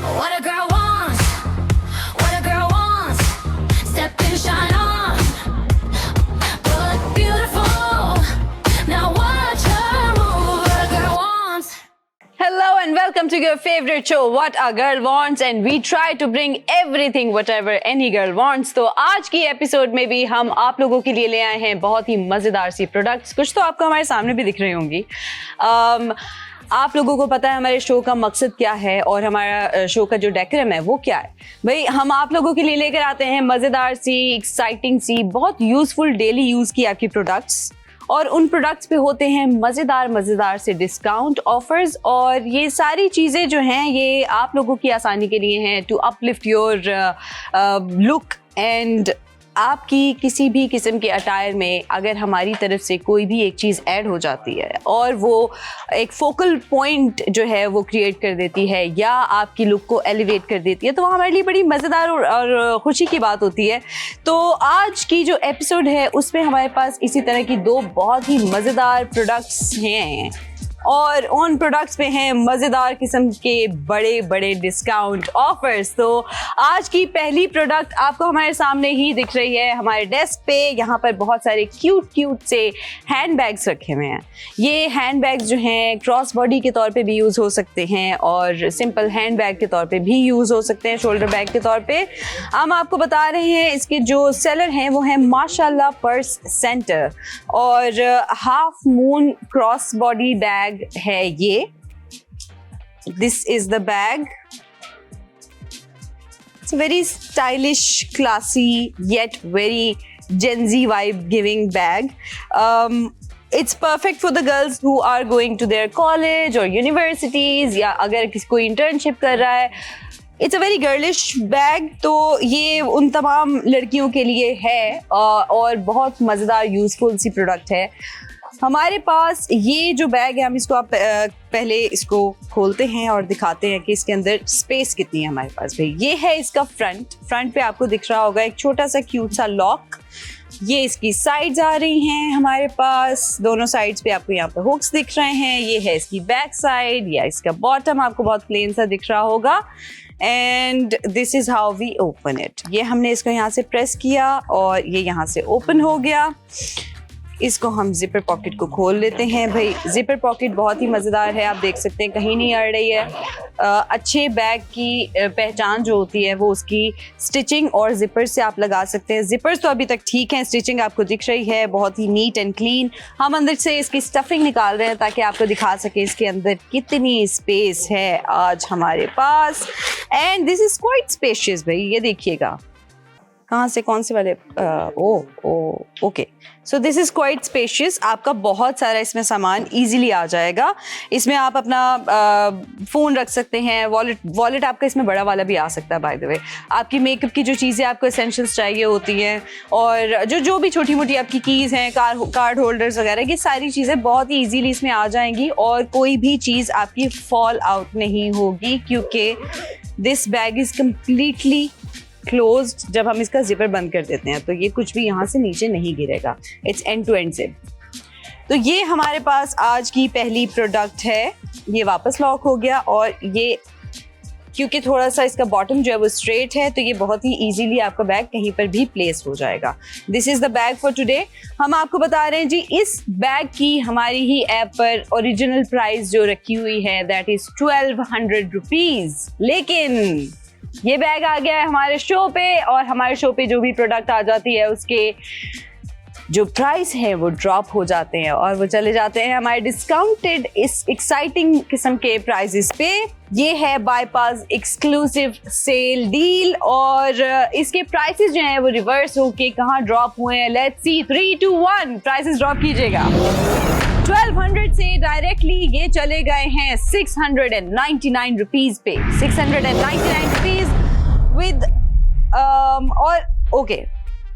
What a girl wants, what a girl wants. Step in, shine on, look beautiful. Now watch her move. What a girl wants. Hello and welcome to your favorite show What a Girl Wants, and we try to bring everything whatever any girl wants. तो आज की episode में भी हम आप लोगों के लिए ले आए हैं बहुत ही मज़ेदार सी प्रोडक्ट्स। कुछ तो आपको हमारे सामने भी दिख रही होंगी। आप लोगों को पता है हमारे शो का मकसद क्या है और हमारा शो का जो डेकोरम है वो क्या है। भाई हम आप लोगों के लिए लेकर आते हैं मज़ेदार सी, एक्साइटिंग सी, बहुत यूज़फुल डेली यूज़ की आपकी प्रोडक्ट्स, और उन प्रोडक्ट्स पे होते हैं मज़ेदार से डिस्काउंट ऑफर्स। और ये सारी चीज़ें जो हैं ये आप लोगों की आसानी के लिए हैं, to uplift your look. And आपकी किसी भी किस्म के अटायर में अगर हमारी तरफ से कोई भी एक चीज़ ऐड हो जाती है और वो एक फोकल पॉइंट जो है वो क्रिएट कर देती है या आपकी लुक को एलिवेट कर देती है, तो वो हमारे लिए बड़ी मज़ेदार और खुशी की बात होती है। तो आज की जो एपिसोड है उसमें हमारे पास इसी तरह की दो बहुत ही मज़ेदार प्रोडक्ट्स हैं और उन प्रोडक्ट्स पे हैं मज़ेदार किस्म के बड़े बड़े डिस्काउंट ऑफर्स। तो आज की पहली प्रोडक्ट आपको हमारे सामने ही दिख रही है हमारे डेस्क पे। यहाँ पर बहुत सारे क्यूट से हैंड बैग्स रखे हुए हैं। ये हैंड बैग्स जो हैं क्रॉस बॉडी के तौर पे भी यूज़ हो सकते हैं और सिंपल हैंड बैग के तौर पे भी यूज़ हो सकते हैं, शोल्डर बैग के तौर पे। हम आपको बता रहे हैं इसके जो सेलर हैं वो हैं माशाल्लाह पर्स सेंटर, और half moon cross body bag है ये। This is the bag. It's very stylish, classy yet very Gen Z vibe giving bag. It's perfect for the girls who are going to their college or universities, या अगर किसी कोई internship कर रहा है। It's a very girlish bag. तो ये उन तमाम लड़कियों के लिए है और बहुत मज़ेदार यूज़फुल सी प्रोडक्ट है। हमारे पास ये जो बैग है, हम इसको आप पहले इसको खोलते हैं और दिखाते हैं कि इसके अंदर स्पेस कितनी है हमारे पास। भाई ये है इसका फ्रंट पे आपको दिख रहा होगा एक छोटा सा क्यूट सा लॉक। ये इसकी साइड्स आ रही हैं हमारे पास, दोनों साइड्स पे आपको यहाँ पे हुक्स दिख रहे हैं। ये है इसकी बैक साइड, या इसका बॉटम आपको बहुत प्लेन सा दिख रहा होगा। And this is how we open it. ये हमने इसको यहाँ से प्रेस किया और ये यहाँ से ओपन हो गया। इसको हम जिपर पॉकेट को खोल लेते हैं। भाई जिपर पॉकेट बहुत ही मज़ेदार है, आप देख सकते हैं कहीं नहीं अड़ रही है। अच्छे बैग की पहचान जो होती है वो उसकी स्टिचिंग और जिपर से आप लगा सकते हैं। जिपर्स तो अभी तक ठीक हैं, स्टिचिंग आपको दिख रही है बहुत ही नीट एंड क्लीन। हम अंदर से इसकी स्टफिंग निकाल रहे हैं ताकि आपको दिखा सके इसके अंदर कितनी स्पेस है आज हमारे पास। And this is quite spacious. भाई ये देखिएगा कहाँ से कौन से वाले okay. So this is quite spacious. आपका बहुत सारा इसमें सामान इजीली आ जाएगा। इसमें आप अपना फ़ोन रख सकते हैं, वॉलेट आपका इसमें बड़ा वाला भी आ सकता है बाय द वे। आपकी मेकअप की जो चीज़ें आपको एसेंशियल्स चाहिए होती हैं और जो भी छोटी मोटी आपकी कीज़ हैं, कार्ड होल्डर्स वगैरह, ये सारी चीज़ें बहुत ही ईजीली इसमें आ जाएंगी और कोई भी चीज़ आपकी फॉल आउट नहीं होगी क्योंकि this bag is completely closed. जब हम इसका जिपर बंद कर देते हैं तो ये कुछ भी यहाँ से नीचे नहीं गिरेगा। It's end to end zip. तो ये हमारे पास आज की पहली प्रोडक्ट है। ये वापस लॉक हो गया और ये क्योंकि थोड़ा सा इसका बॉटम जो है वो स्ट्रेट है तो ये बहुत ही इजीली आपका बैग कहीं पर भी प्लेस हो जाएगा। This is the bag for today. हम आपको बता रहे हैं जी इस बैग की हमारी ही ऐप पर ओरिजिनल प्राइस जो रखी हुई है दैट इज़ 1200 रुपीज़। लेकिन ये बैग आ गया है हमारे शो पे और हमारे शो पे जो भी प्रोडक्ट आ जाती है उसके जो प्राइस है वो ड्रॉप हो जाते हैं और वो चले जाते हैं हमारे डिस्काउंटेड इस एक्साइटिंग किस्म के प्राइसेस पे। ये है बाईपास एक्सक्लूसिव सेल डील और इसके प्राइसेस जो हैं वो रिवर्स होके कहाँ ड्रॉप हुए हैं। लेट्स सी 3 2 1 प्राइसेस ड्रॉप कीजिएगा। 1200 से डायरेक्टली ये चले गए हैं 699 रुपीज पे। 699 रुपीज विद और ओके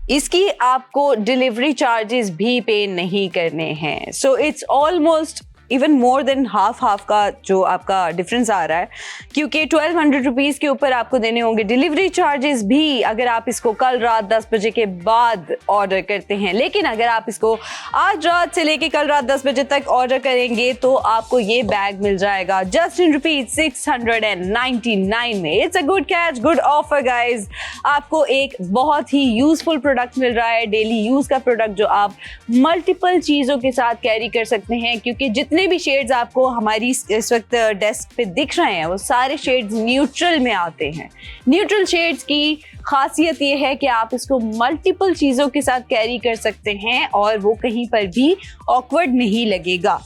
इसकी आपको डिलीवरी चार्जेस भी पे नहीं करने हैं। So it's almost even more than half का जो आपका डिफरेंस आ रहा है, क्योंकि 1200 रुपीज़ के ऊपर आपको देने होंगे डिलीवरी चार्जेस भी अगर आप इसको कल रात 10 बजे के बाद ऑर्डर करते हैं। लेकिन अगर आप इसको आज रात से लेके कल रात 10 बजे तक ऑर्डर करेंगे तो आपको ये बैग मिल जाएगा जस्ट इन ₹699 में। It's a good catch, good offer guys. आपको एक बहुत ही यूजफुल प्रोडक्ट मिल रहा है, डेली यूज का प्रोडक्ट जो आप मल्टीपल चीज़ों के साथ कैरी कर सकते हैं, क्योंकि जितने भी शेड्स आपको हमारी इस वक्त डेस्क पे दिख रहे हैं वो सारे शेड्स न्यूट्रल में आते हैं। न्यूट्रल शेड्स की खासियत ये है कि आप इसको मल्टीपल चीज़ों के साथ कैरी कर सकते हैं और वो कहीं पर भी ऑकवर्ड नहीं लगेगा।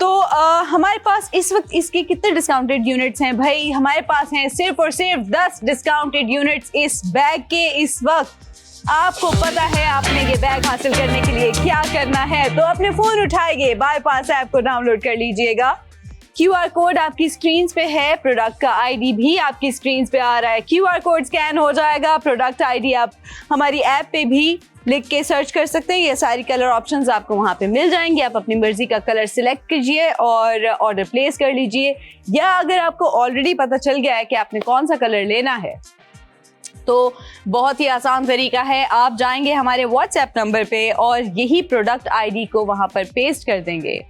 तो हमारे पास इस वक्त इसके कितने डिस्काउंटेड यूनिट्स हैं भाई? हमारे पास हैं सिर्फ और सिर्फ 10 डिस्काउंटेड यूनिट्स इस बैग के इस वक्त। आपको पता है आपने ये बैग हासिल करने के लिए क्या करना है, तो अपने फोन उठाइए, बाईपास ऐप को डाउनलोड कर लीजिएगा। QR कोड आपकी स्क्रीन पे है, प्रोडक्ट का ID भी आपकी स्क्रीन पे आ रहा है। QR कोड स्कैन हो जाएगा, प्रोडक्ट ID आप हमारी ऐप पे भी लिख के सर्च कर सकते हैं। ये सारी कलर ऑप्शंस आपको वहाँ पे मिल जाएंगे। आप अपनी मर्जी का कलर सिलेक्ट कीजिए और ऑर्डर प्लेस कर लीजिए, या अगर आपको ऑलरेडी पता चल गया है कि आपने कौन सा कलर लेना है तो बहुत ही आसान तरीका है। आप जाएंगे हमारे WhatsApp नंबर पे और यही प्रोडक्ट ID को वहाँ पर पेस्ट कर देंगे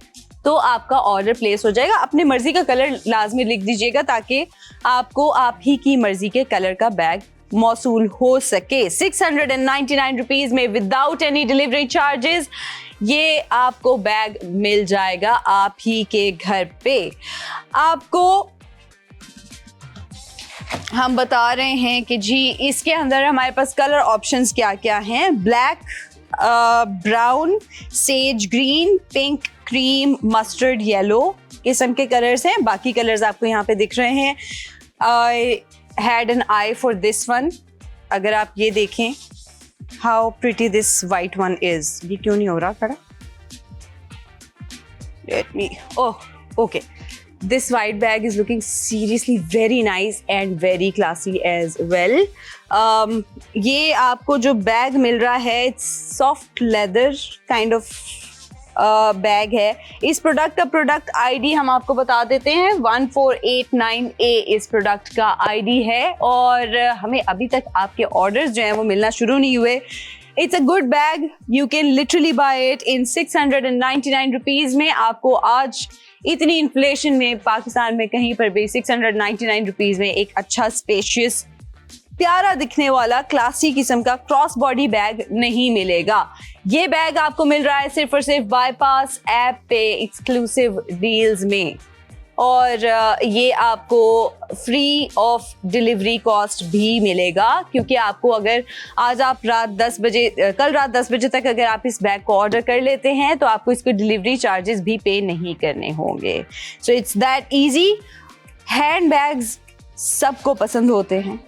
तो आपका ऑर्डर प्लेस हो जाएगा। अपनी मर्जी का कलर लाजमी लिख दीजिएगा ताकि आपको आप ही की मर्जी के कलर का बैग मौसूल हो सके। 699 रुपीज़ में विदाउट एनी डिलीवरी चार्जेस ये आपको बैग मिल जाएगा आप ही के घर पे। आपको हम बता रहे हैं कि जी इसके अंदर हमारे पास कलर ऑप्शंस क्या क्या हैं। Black, brown, says green, pink, cream, mustard, yellow किस्म के कलर्स हैं। बाकी कलर्स आपको यहाँ पे दिख रहे हैं। I had an I for this one. अगर आप ये देखें how pretty this white one is. ये क्यों नहीं हो रहा खड़ा? Let me, oh okay, this white bag is looking seriously very nice and very classy as well. ये आपको जो बैग मिल रहा है it's soft leather kind of bag है। इस प्रोडक्ट का प्रोडक्ट ID हम आपको बता देते हैं, 1489A इस प्रोडक्ट का ID है और हमें अभी तक आपके ऑर्डर्स जो हैं वो मिलना शुरू नहीं हुए। It's a good bag. You can literally buy it in 699 rupees में। आपको आज इतनी इन्फ्लेशन में पाकिस्तान में कहीं पर भी 699 रुपीज़ में एक अच्छा स्पेशियस प्यारा दिखने वाला क्लासी किस्म का क्रॉस बॉडी बैग नहीं मिलेगा। ये बैग आपको मिल रहा है सिर्फ और सिर्फ बाईपास ऐप पे एक्सक्लूसिव डील्स में, और ये आपको फ्री ऑफ डिलीवरी कॉस्ट भी मिलेगा, क्योंकि आपको अगर आज आप कल रात 10 बजे तक अगर आप इस बैग को ऑर्डर कर लेते हैं तो आपको इसके डिलीवरी चार्जेस भी पे नहीं करने होंगे। So it's that easy. Hand bags सबको पसंद होते हैं।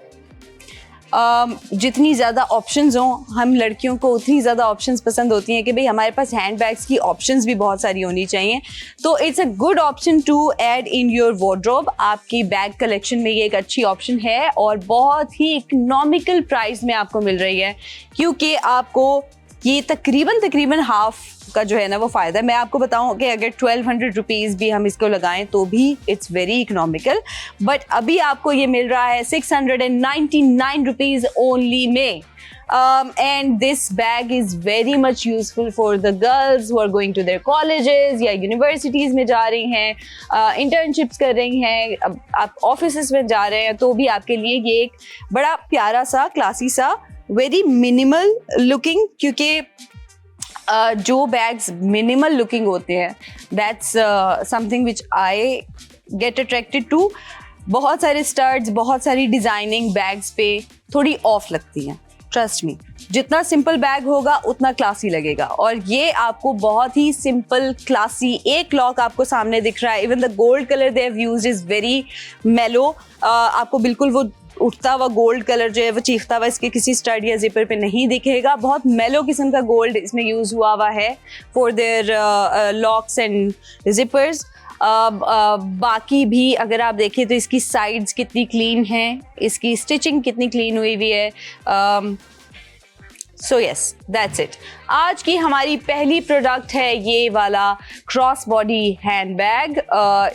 जितनी ज़्यादा ऑप्शंस हों, हम लड़कियों को उतनी ज़्यादा ऑप्शंस पसंद होती हैं कि भाई हमारे पास हैंड बैग्स की ऑप्शंस भी बहुत सारी होनी चाहिए। तो it's a good option to add in your wardrobe. आपकी बैग कलेक्शन में ये एक अच्छी ऑप्शन है और बहुत ही इकोनॉमिकल प्राइस में आपको मिल रही है, क्योंकि आपको ये तकरीबन हाफ का जो है ना वो फ़ायदा है। मैं आपको बताऊं कि अगर 1200 रुपीज़ भी हम इसको लगाएं तो भी इट्स वेरी इकोनॉमिकल, बट अभी आपको ये मिल रहा है 699 रुपीज़ ओनली में। And this bag is very much useful for the girls who are going to their colleges या universities में जा रही हैं, internships कर रही हैं, आप offices में जा रहे हैं, तो भी आपके लिए ये एक बड़ा प्यारा सा क्लासी सा वेरी मिनिमल लुकिंग, क्योंकि जो बैग्स मिनिमल लुकिंग होते हैं that's something which I get attracted to. बहुत सारे स्टड्स, बहुत सारी डिज़ाइनिंग बैग्स पे थोड़ी ऑफ लगती हैं। ट्रस्ट मी, जितना सिंपल बैग होगा उतना क्लासी लगेगा, और ये आपको बहुत ही सिंपल क्लासी एक लॉक आपको सामने दिख रहा है। Even the gold colour they have used is very मेलो। आपको बिल्कुल वो उठता हुआ गोल्ड कलर जो है वो चीखता हुआ इसके किसी स्टड या जिपर पे नहीं दिखेगा। बहुत मेलो किस्म का गोल्ड इसमें यूज़ हुआ है for their locks and zippers. बाकी भी अगर आप देखें तो इसकी साइड्स कितनी क्लीन हैं, इसकी स्टिचिंग कितनी क्लीन हुई है। So yes that's it. आज की हमारी पहली प्रोडक्ट है ये वाला क्रॉस बॉडी हैंड बैग।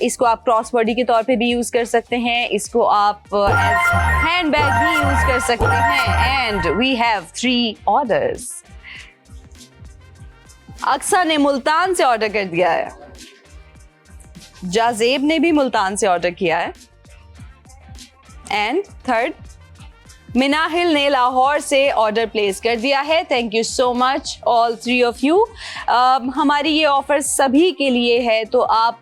इसको आप क्रॉस बॉडी के तौर पे भी यूज कर सकते हैं, इसको आप एज हैंड बैग भी यूज कर सकते हैं। And we have 3 orders. Aqsa ने मुल्तान से ऑर्डर कर दिया है, जाजेब ने भी मुल्तान से ऑर्डर किया है, एंड थर्ड मिनाहिल ने लाहौर से ऑर्डर प्लेस कर दिया है। Thank you so much all 3 of you. हमारी ये ऑफर सभी के लिए है, तो आप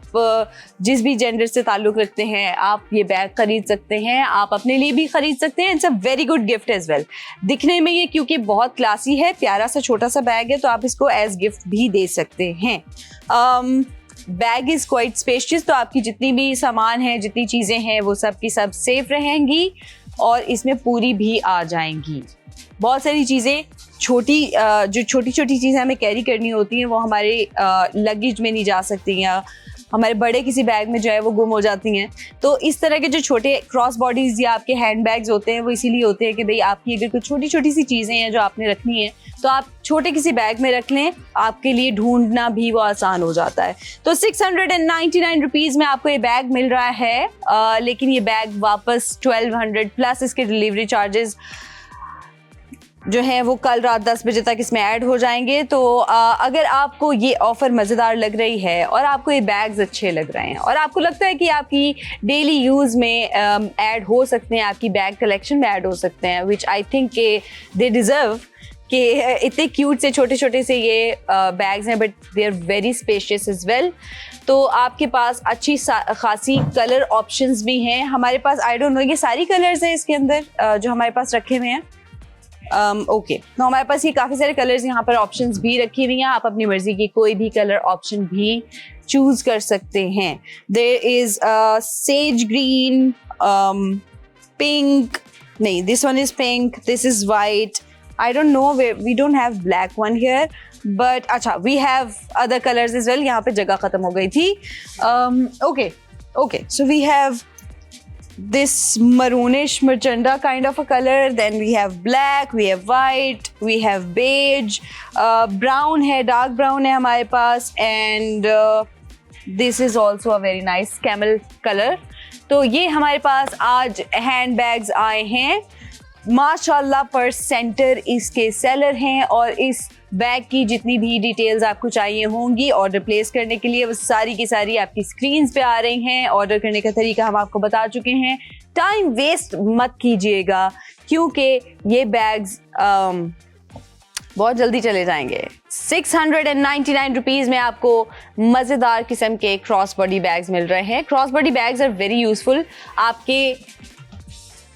जिस भी जेंडर से ताल्लुक़ रखते हैं आप ये बैग खरीद सकते हैं, आप अपने लिए भी खरीद सकते हैं। It's a very good gift as well. दिखने में ये क्योंकि बहुत क्लासी है, प्यारा सा छोटा सा बैग है, तो आप इसको एज गिफ्ट भी दे सकते हैं। बैग इज़ क्वाइट स्पेशियस, तो आपकी जितनी भी सामान है, जितनी चीज़ें हैं, वो सब की सब सेफ रहेंगी और इसमें पूरी भी आ जाएंगी। बहुत सारी चीज़ें जो छोटी छोटी चीज़ें हमें कैरी करनी होती हैं वो हमारे लगेज में नहीं जा सकती या हमारे बड़े किसी बैग में जो है वो गुम हो जाती हैं। तो इस तरह के जो छोटे क्रॉस बॉडीज़ या आपके हैंड बैग्स होते हैं वो इसीलिए होते हैं कि भाई आपकी अगर कुछ छोटी छोटी सी चीज़ें हैं जो आपने रखनी है तो आप छोटे किसी बैग में रख लें, आपके लिए ढूंढना भी वो आसान हो जाता है। तो 699 रुपीज़ में आपको ये बैग मिल रहा है, लेकिन ये बैग वापस 1200 प्लस इसके डिलीवरी चार्जेस जो है वो कल रात 10 बजे तक इसमें ऐड हो जाएंगे। तो अगर आपको ये ऑफ़र मज़ेदार लग रही है और आपको ये बैग्स अच्छे लग रहे हैं और आपको लगता है कि आपकी डेली यूज़ में ऐड हो सकते हैं, आपकी बैग कलेक्शन में ऐड हो सकते हैं, विच आई थिंक के दे डिज़र्व, कि इतने क्यूट से छोटे छोटे से ये बैग्स हैं, but they are very spacious as well. तो आपके पास अच्छी खासी कलर ऑप्शंस भी हैं। हमारे पास आई डोंट नो ये सारी कलर्स हैं इसके अंदर जो हमारे पास रखे हुए हैं। ओके, तो हमारे पास ये काफ़ी सारे कलर्स यहाँ पर ऑप्शंस भी रखी हुई हैं। आप अपनी मर्जी की कोई भी कलर ऑप्शन भी चूज कर सकते हैं। There is sage green, pink, नहीं this one is pink, this is white, I don't know, we don't have black one here, but अच्छा we have other colors as well। यहाँ पे जगह ख़त्म हो गई थी। Okay, so we have this maroonish magenta kind of a color, then we have black, we have white, we have beige, brown है, dark brown है हमारे पास, and this is also a very nice camel color। तो ये हमारे पास आज hand bags आए हैं। माशाल्लाह पर सेंटर इसके सेलर हैं और इस बैग की जितनी भी डिटेल्स आपको चाहिए होंगी ऑर्डर प्लेस करने के लिए वो सारी की सारी आपकी स्क्रीन्स पे आ रही हैं। ऑर्डर करने का तरीका हम आपको बता चुके हैं। टाइम वेस्ट मत कीजिएगा क्योंकि ये बैग्स बहुत जल्दी चले जाएंगे। 699 रुपीज़ में आपको मज़ेदार किस्म के क्रॉस बॉडी बैग्स मिल रहे हैं। Cross body bags are very useful. आपके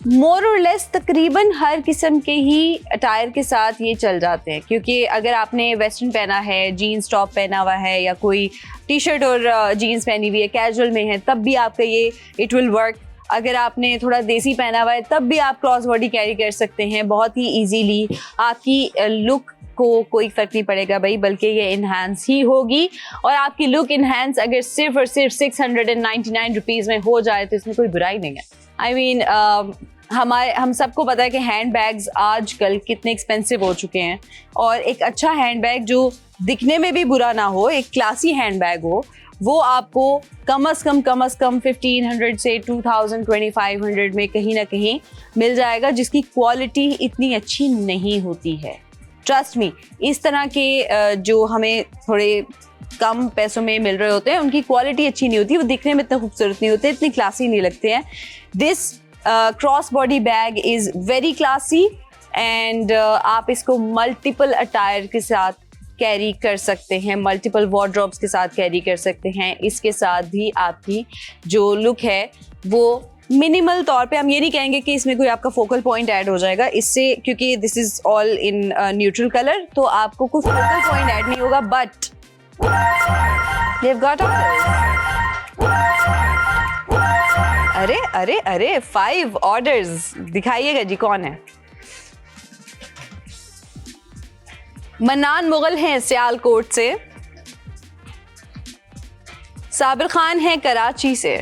मोर और लेस तकरीबन हर किस्म के ही अटायर के साथ ये चल जाते हैं, क्योंकि अगर आपने वेस्टर्न पहना है, जीन्स टॉप पहना हुआ है या कोई टी शर्ट और जीन्स पहनी हुई है, कैजुअल में है, तब भी आपका ये इट विल वर्क। अगर आपने थोड़ा देसी पहना हुआ है तब भी आप क्रॉस बॉडी कैरी कर सकते हैं बहुत ही ईजीली। आपकी लुक को कोई फ़र्क नहीं पड़ेगा भाई, बल्कि ये इन्हांस ही होगी। और आपकी लुक इन्हांस अगर सिर्फ और सिर्फ 699 रुपीज़ में हो जाए तो इसमें कोई बुराई नहीं है। आई मीन हम सबको पता है कि हैंड बैग्स आजकल कितने एक्सपेंसिव हो चुके हैं, और एक अच्छा हैंड बैग जो दिखने में भी बुरा ना हो, एक क्लासी हैंड बैग हो, वो आपको कम से कम 1500 से 2000 2500 में कहीं ना कहीं मिल जाएगा, जिसकी क्वालिटी इतनी अच्छी नहीं होती है। ट्रस्ट मी, इस तरह के जो हमें थोड़े कम पैसों में मिल रहे होते हैं उनकी क्वालिटी अच्छी नहीं होती, वो दिखने में इतना खूबसूरत नहीं होते, इतनी क्लासी नहीं लगते हैं। This cross body bag is very classy and आप इसको मल्टीपल अटायर के साथ कैरी कर सकते हैं, मल्टीपल वार्डरोब्स के साथ कैरी कर सकते हैं। इसके साथ भी आपकी जो लुक है वो मिनिमल तौर पे, हम ये नहीं कहेंगे कि इसमें कोई आपका फोकल पॉइंट ऐड हो जाएगा इससे, क्योंकि this is all in neutral colour, तो आपको कोई फोकल पॉइंट ऐड नहीं होगा। बट they've got अरे 5 ऑर्डर्स दिखाइएगा जी, कौन है? मन्नान मुगल हैं सियालकोट से, साबिर खान हैं कराची से,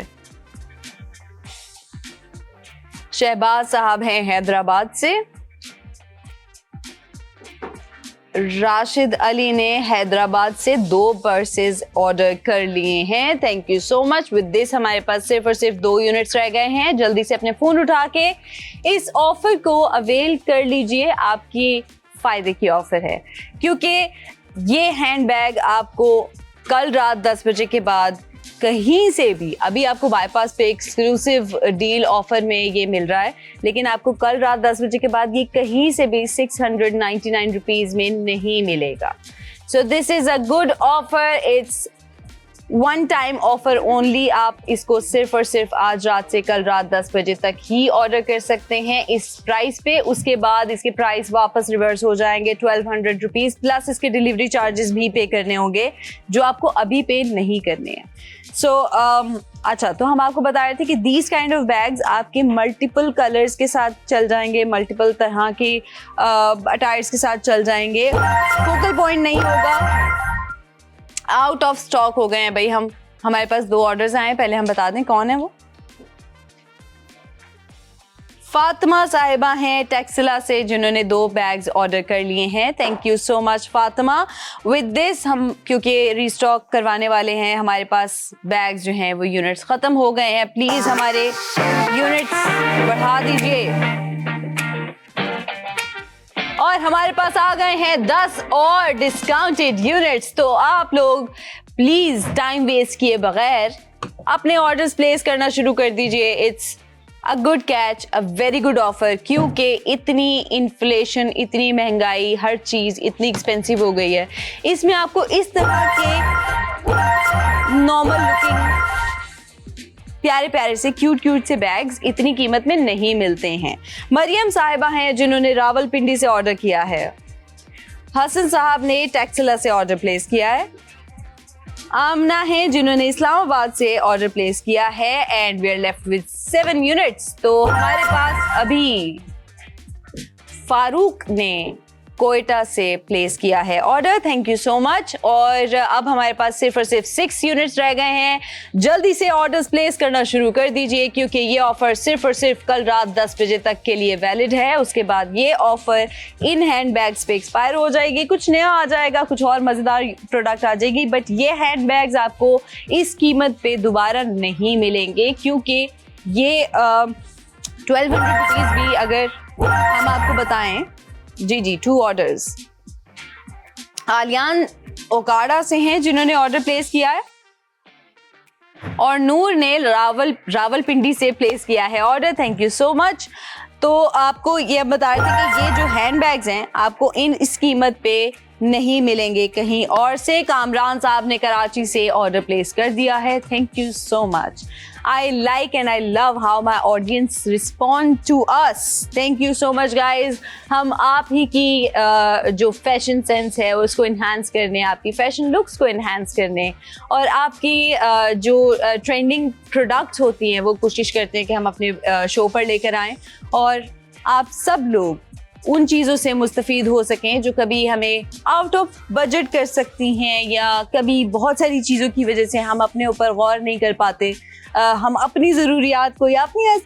शहबाज साहब हैं हैदराबाद से, राशिद अली ने हैदराबाद से 2 पर्सेज ऑर्डर कर लिए हैं। Thank you so much. With this हमारे पास सिर्फ और सिर्फ 2 यूनिट्स रह गए हैं। जल्दी से अपने फ़ोन उठा के इस ऑफर को अवेल कर लीजिए, आपकी फ़ायदे की ऑफर है, क्योंकि ये हैंडबैग आपको कल रात 10 बजे के बाद कहीं से भी, अभी आपको बाईपास पे एक्सक्लूसिव डील ऑफर में ये मिल रहा है, लेकिन आपको कल रात 10 बजे के बाद ये कहीं से भी 699 रुपीज़ में नहीं मिलेगा। सो this is a good offer, it's one time offer only. आप इसको सिर्फ और सिर्फ आज रात से कल रात 10 बजे तक ही ऑर्डर कर सकते हैं इस प्राइस पे। उसके बाद इसके प्राइस वापस रिवर्स हो जाएंगे 1200 रुपीज़, प्लस इसके डिलीवरी चार्जेस भी पे करने होंगे जो आपको अभी पे नहीं करने हैं। सो अच्छा, तो हम आपको बता रहे थे कि दीज काइंड ऑफ बैग्स आपके मल्टीपल कलर्स के साथ चल जाएंगे, मल्टीपल तरह के अटायर्स के साथ चल जाएंगे, फोकल पॉइंट नहीं होगा। आउट ऑफ स्टॉक हो गए हैं भाई। हमारे पास 2 ऑर्डर्स आए हैं, पहले हम बता दें कौन है वो। फातिमा साहिबा हैं टेक्सिला से, जिन्होंने 2 बैग्स ऑर्डर कर लिए हैं। Thank you so much Fatima. With this हम क्योंकि रीस्टॉक करवाने वाले हैं, हमारे पास बैग्स जो हैं वो यूनिट्स ख़त्म हो गए हैं। प्लीज़ हमारे यूनिट्स बढ़ा दीजिए। और हमारे पास आ गए हैं 10 और डिस्काउंटेड यूनिट्स। तो आप लोग प्लीज़ टाइम वेस्ट किए बगैर अपने ऑर्डर्स प्लेस करना शुरू कर दीजिए। It's a good catch, a very good offer, क्योंकि इतनी इन्फ्लेशन, इतनी महंगाई, हर चीज़ इतनी एक्सपेंसिव हो गई है। इसमें आपको इस तरह के नॉर्मल लुकिंग प्यारे प्यारे से क्यूट से बैग्स इतनी कीमत में नहीं मिलते हैं। मरियम साहिबा हैं जिन्होंने रावलपिंडी से ऑर्डर किया है। हसन साहब ने टेक्सिला से ऑर्डर प्लेस किया है। आमना है जिन्होंने इस्लामाबाद से ऑर्डर प्लेस किया है। And we are left with 7 units. तो हमारे पास अभी फारूक ने कोयटा से प्लेस किया है order. Thank you so much. और अब हमारे पास सिर्फ और सिर्फ 6 यूनिट्स रह गए हैं। जल्दी से ऑर्डर्स प्लेस करना शुरू कर दीजिए, क्योंकि ये ऑफर सिर्फ और सिर्फ कल रात 10 बजे तक के लिए वैलिड है। उसके बाद ये ऑफर इन हैंड बैग्स पे एक्सपायर हो जाएगी, कुछ नया आ जाएगा, कुछ और मज़ेदार प्रोडक्ट आ जाएगी, बट ये हैंड बैग्स आपको इस कीमत पे दोबारा नहीं मिलेंगे, क्योंकि ये 1200 रुपीज़ भी अगर हम आपको बताएं। जी 2 ऑर्डर्स आलियान ओकाड़ा से हैं जिन्होंने ऑर्डर प्लेस किया है, और नूर ने रावलपिंडी से प्लेस किया है order. Thank you so much. तो आपको ये बता रहे थे कि ये जो हैंड बैग्स हैं आपको इस कीमत पे नहीं मिलेंगे कहीं और से। कामरान साहब ने कराची से ऑर्डर प्लेस कर दिया है। Thank you so much. I like and I love how my audience respond to us. Thank you so much guys. हम आप ही की जो फैशन सेंस है उसको इन्हांस करने, आपकी फैशन लुक्स को इन्हांस करने, और आपकी जो ट्रेंडिंग प्रोडक्ट्स होती हैं वो कोशिश करते हैं कि हम अपने शो पर लेकर आएँ, और आप सब लोग उन चीज़ों से मुस्तफ़ीद हो सकें जो कभी हमें आउट ऑफ बजट कर सकती हैं, या कभी बहुत सारी चीज़ों की वजह से हम अपने ऊपर गौर नहीं कर पाते। हम अपनी ज़रूरियात को या अपनी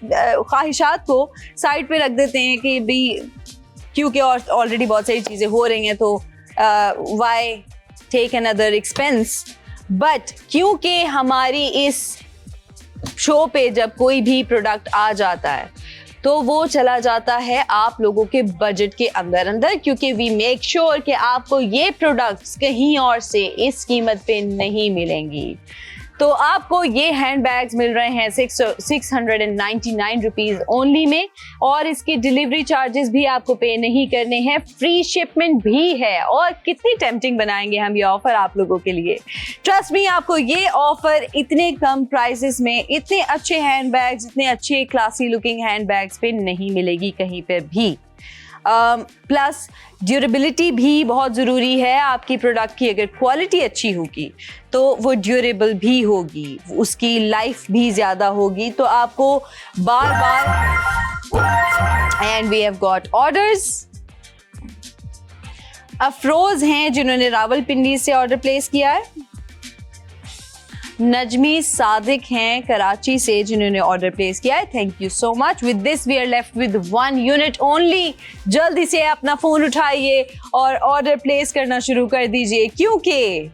ख्वाहिशात को साइड पे रख देते हैं कि भी क्योंकि ऑलरेडी बहुत सारी चीज़ें हो रही हैं, तो why take another expense. But क्योंकि हमारी इस शो पे जब कोई भी प्रोडक्ट आ जाता है तो वो चला जाता है आप लोगों के बजट के अंदर, क्योंकि वी मेक श्योर कि आपको ये प्रोडक्ट्स कहीं और से इस कीमत पे नहीं मिलेंगी। तो आपको ये हैंड बैग्स मिल रहे हैं 699 रुपीज़ ओनली में, और इसके डिलीवरी चार्जेस भी आपको पे नहीं करने हैं, फ्री शिपमेंट भी है। और कितनी टेम्पटिंग बनाएंगे हम ये ऑफर आप लोगों के लिए। ट्रस्ट मी, आपको ये ऑफर इतने कम प्राइसेस में इतने अच्छे हैंड बैग्स, इतने अच्छे क्लासी लुकिंग हैंड बैग्स पे नहीं मिलेगी कहीं पर भी। प्लस ड्यूरेबिलिटी भी बहुत ज़रूरी है। आपकी प्रोडक्ट की अगर क्वालिटी अच्छी होगी तो वो ड्यूरेबल भी होगी, उसकी लाइफ भी ज़्यादा होगी। तो आपको बार बार and we have got orders. Afroz हैं जिन्होंने रावलपिंडी से ऑर्डर प्लेस किया है। नजमी सादिक हैं कराची से जिन्होंने ऑर्डर प्लेस किया है. Thank you so much. With this we are left with 1 unit only. जल्दी से अपना फोन उठाइए और ऑर्डर प्लेस करना शुरू कर दीजिए, क्योंकि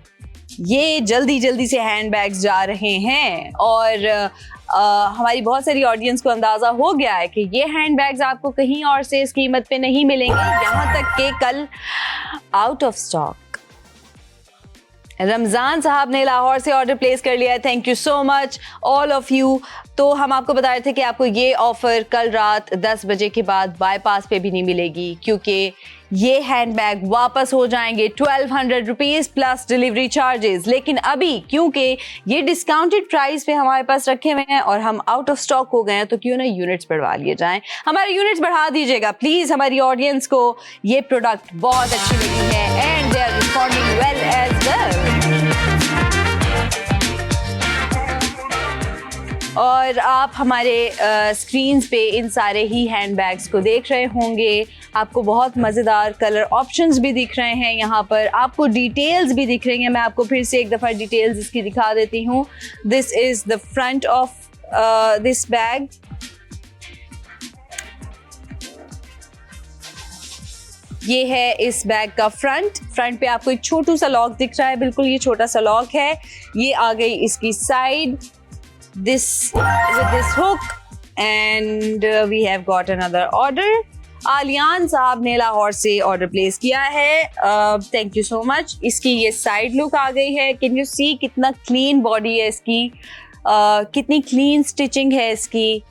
ये जल्दी जल्दी से हैंड बैग्स जा रहे हैं और हमारी बहुत सारी ऑडियंस को अंदाज़ा हो गया है कि ये हैंड बैग्स आपको कहीं और से इस कीमत पे नहीं मिलेंगे, यहाँ तक कि कल आउट ऑफ स्टॉक. रमज़ान साहब ने लाहौर से ऑर्डर प्लेस कर लिया है. Thank you so much all of you. तो हम आपको बता रहे थे कि आपको ये ऑफ़र कल रात 10 बजे के बाद बाईपास पे भी नहीं मिलेगी, क्योंकि ये हैंड बैग वापस हो जाएंगे 1200 रुपीज़ प्लस डिलीवरी चार्जेस. लेकिन अभी क्योंकि ये डिस्काउंटेड प्राइस पे हमारे पास रखे हुए हैं और हम आउट ऑफ स्टॉक हो गए हैं, तो क्यों ना यूनिट्स बढ़वा लिए जाएं. हमारे यूनिट्स बढ़ा दीजिएगा प्लीज़. हमारी ऑडियंस को ये प्रोडक्ट बहुत अच्छी लगी है and they are responding well as well. और आप हमारे स्क्रीन्स पे इन सारे ही हैंड बैग्स को देख रहे होंगे. आपको बहुत मज़ेदार कलर ऑप्शंस भी दिख रहे हैं यहाँ पर, आपको डिटेल्स भी दिख रही हैं. मैं आपको फिर से एक दफ़ा डिटेल्स इसकी दिखा देती हूँ. This is the front of this bag. ये है इस बैग का फ्रंट पे आपको एक छोटू सा लॉक दिख रहा है, बिल्कुल ये छोटा सा लॉक है. ये आ गई इसकी side, this with this hook, and we have got another order. Aliyan साहब ने लाहौर से ऑर्डर प्लेस किया है. Thank you so much. इसकी ये साइड लुक आ गई है. कैन यू सी कितना क्लीन बॉडी है इसकी, कितनी क्लीन स्टिचिंग है इसकी.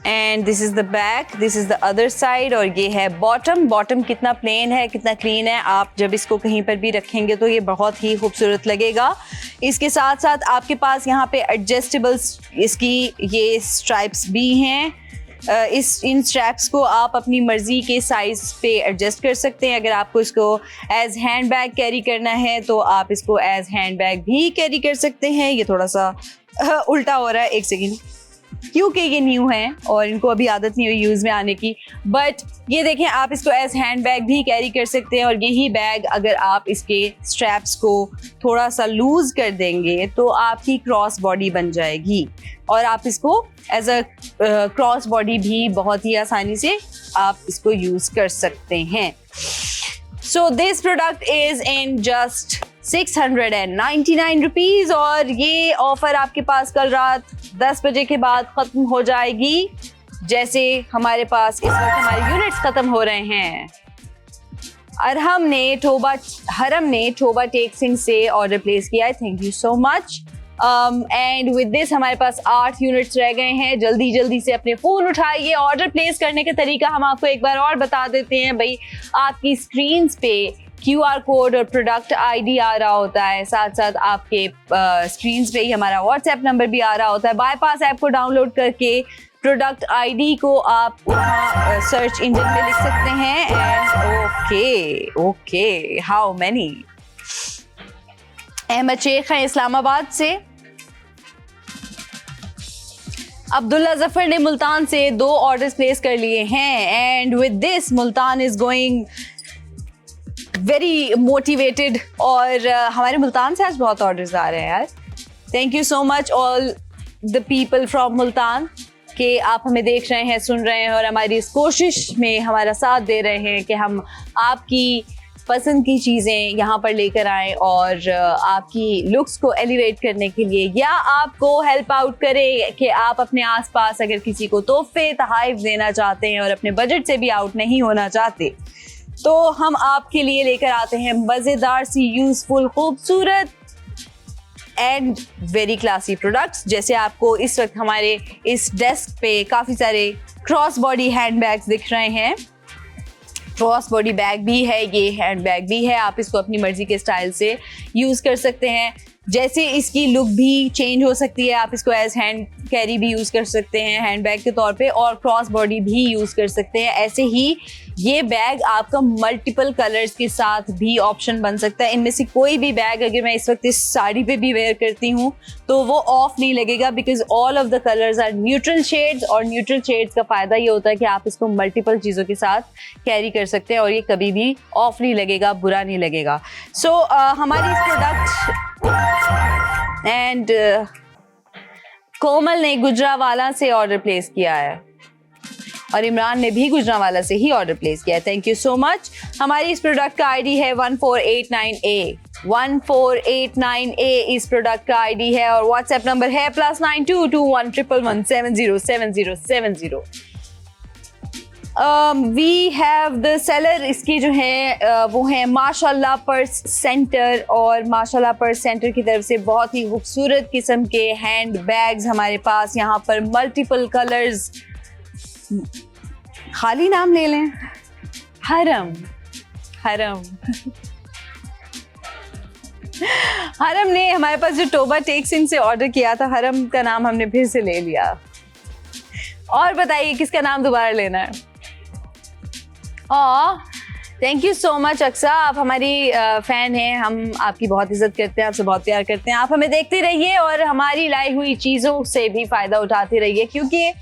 And this is the back, this is the other side. और ये है बॉटम कितना प्लेन है, कितना क्लीन है. आप जब इसको कहीं पर भी रखेंगे तो ये बहुत ही खूबसूरत लगेगा. इसके साथ साथ आपके पास यहाँ पे एडजस्टेबल्स इसकी ये स्ट्राइप्स भी हैं. इन स्ट्रैप्स को आप अपनी मर्ज़ी के साइज़ पे एडजस्ट कर सकते हैं. अगर आपको इसको एज हैंड बैग कैरी करना है तो आप इसको एज हैंड बैग भी कैरी कर सकते हैं. ये थोड़ा सा उल्टा हो रहा है, एक सेकेंड, क्योंकि ये न्यू हैं और इनको अभी आदत नहीं हुई यूज़ में आने की. बट ये देखें, आप इसको एज हैंड बैग भी कैरी कर सकते हैं. और यही बैग अगर आप इसके स्ट्रैप्स को थोड़ा सा लूज़ कर देंगे तो आपकी क्रॉस बॉडी बन जाएगी और आप इसको एज अ क्रॉस बॉडी भी बहुत ही आसानी से आप इसको यूज़ कर सकते हैं. So this product is in just 699 rupees और ये ऑफ़र आपके पास कल रात 10 बजे के बाद ख़त्म हो जाएगी. जैसे हमारे पास इस वक्त हमारे यूनिट्स ख़त्म हो रहे हैं. हरम ने ठोबा टेक सिंह से ऑर्डर प्लेस किया है. Thank you so much. And with this हमारे पास 8 यूनिट्स रह गए हैं. जल्दी से अपने फ़ोन उठाइए. ऑर्डर प्लेस करने का तरीका हम आपको एक बार और बता देते हैं. भाई, आपकी स्क्रीन्स पे QR कोड और प्रोडक्ट ID आ रहा होता है, साथ साथ आपके स्क्रीन्स पे ही हमारा WhatsApp नंबर भी आ रहा होता है. बाईपास ऐप को डाउनलोड करके प्रोडक्ट ID को आप वहाँ सर्च इंजन में लिख सकते हैं. And okay how many. Ahmed Sheikh हैं इस्लामाबाद से. अब्दुल्ला जफर ने मुल्तान से 2 ऑर्डर्स प्लेस कर लिए हैं. And with this Multan is going very motivated. और हमारे मुल्तान से आज बहुत ऑर्डर्स आ रहे हैं यार. Thank you so much all the people from Multan कि आप हमें देख रहे हैं, सुन रहे हैं और हमारी इस कोशिश में हमारा साथ दे रहे हैं कि हम आपकी पसंद की चीज़ें यहाँ पर लेकर आएँ और आपकी लुक्स को एलिवेट करने के लिए या आपको हेल्प आउट करें कि आप अपने आसपास अगर किसी को तोहफे तोहफ़े देना चाहते हैं और अपने बजट से भी आउट नहीं होना चाहते, तो हम आपके लिए लेकर आते हैं मज़ेदार सी यूज़फुल खूबसूरत एंड वेरी क्लासी प्रोडक्ट्स. जैसे आपको इस वक्त हमारे इस डेस्क पे काफ़ी सारे क्रॉस बॉडी हैंड बैग्स दिख रहे हैं. क्रॉस बॉडी बैग भी है, ये हैंड बैग भी है. आप इसको अपनी मर्जी के स्टाइल से यूज़ कर सकते हैं. जैसे इसकी लुक भी चेंज हो सकती है. आप इसको एज हैंड कैरी भी यूज़ कर सकते हैं हैंडबैग के तौर पे, और क्रॉस बॉडी भी यूज़ कर सकते हैं। ऐसे ही ये बैग आपका मल्टीपल कलर्स के साथ भी ऑप्शन बन सकता है। इनमें से कोई भी बैग अगर मैं इस वक्त इस साड़ी पे भी वेयर करती हूँ तो वो ऑफ नहीं लगेगा, because all of the colours are neutral shades, और न्यूट्रल शेड्स का फ़ायदा ये होता है कि आप इसको मल्टीपल चीज़ों के साथ कैरी कर सकते हैं और ये कभी भी ऑफ नहीं लगेगा, बुरा नहीं लगेगा। सो हमारी इस प्रोडक्ट एंड कोमल ने गुजरावाला से ऑर्डर प्लेस किया है और इमरान ने भी गुजरावाला से ही ऑर्डर प्लेस किया है। Thank you so much. हमारी इस प्रोडक्ट का आईडी है 1489A। 1489A इस प्रोडक्ट का आईडी है और व्हाट्सएप नंबर है +922111707070। वी हैव द सेलर, इसकी जो है वो है माशाल्लाह पर्स सेंटर, और माशाल्लाह पर्स सेंटर की तरफ से बहुत ही खूबसूरत किस्म के हैंड बैग्स हमारे पास यहाँ पर मल्टीपल कलर्स। खाली नाम ले लें, हरम। हरम हरम ने हमारे पास जो टोबा टेक्स इन से ऑर्डर किया था, हरम का नाम हमने फिर से ले लिया। और बताइए किसका नाम दोबारा लेना है? Thank you so much Aqsa, आप हमारी फ़ैन हैं, हम आपकी बहुत इज्जत करते हैं, आपसे बहुत प्यार करते हैं। आप हमें देखते रहिए और हमारी लाई हुई चीज़ों से भी फ़ायदा उठाते रहिए, क्योंकि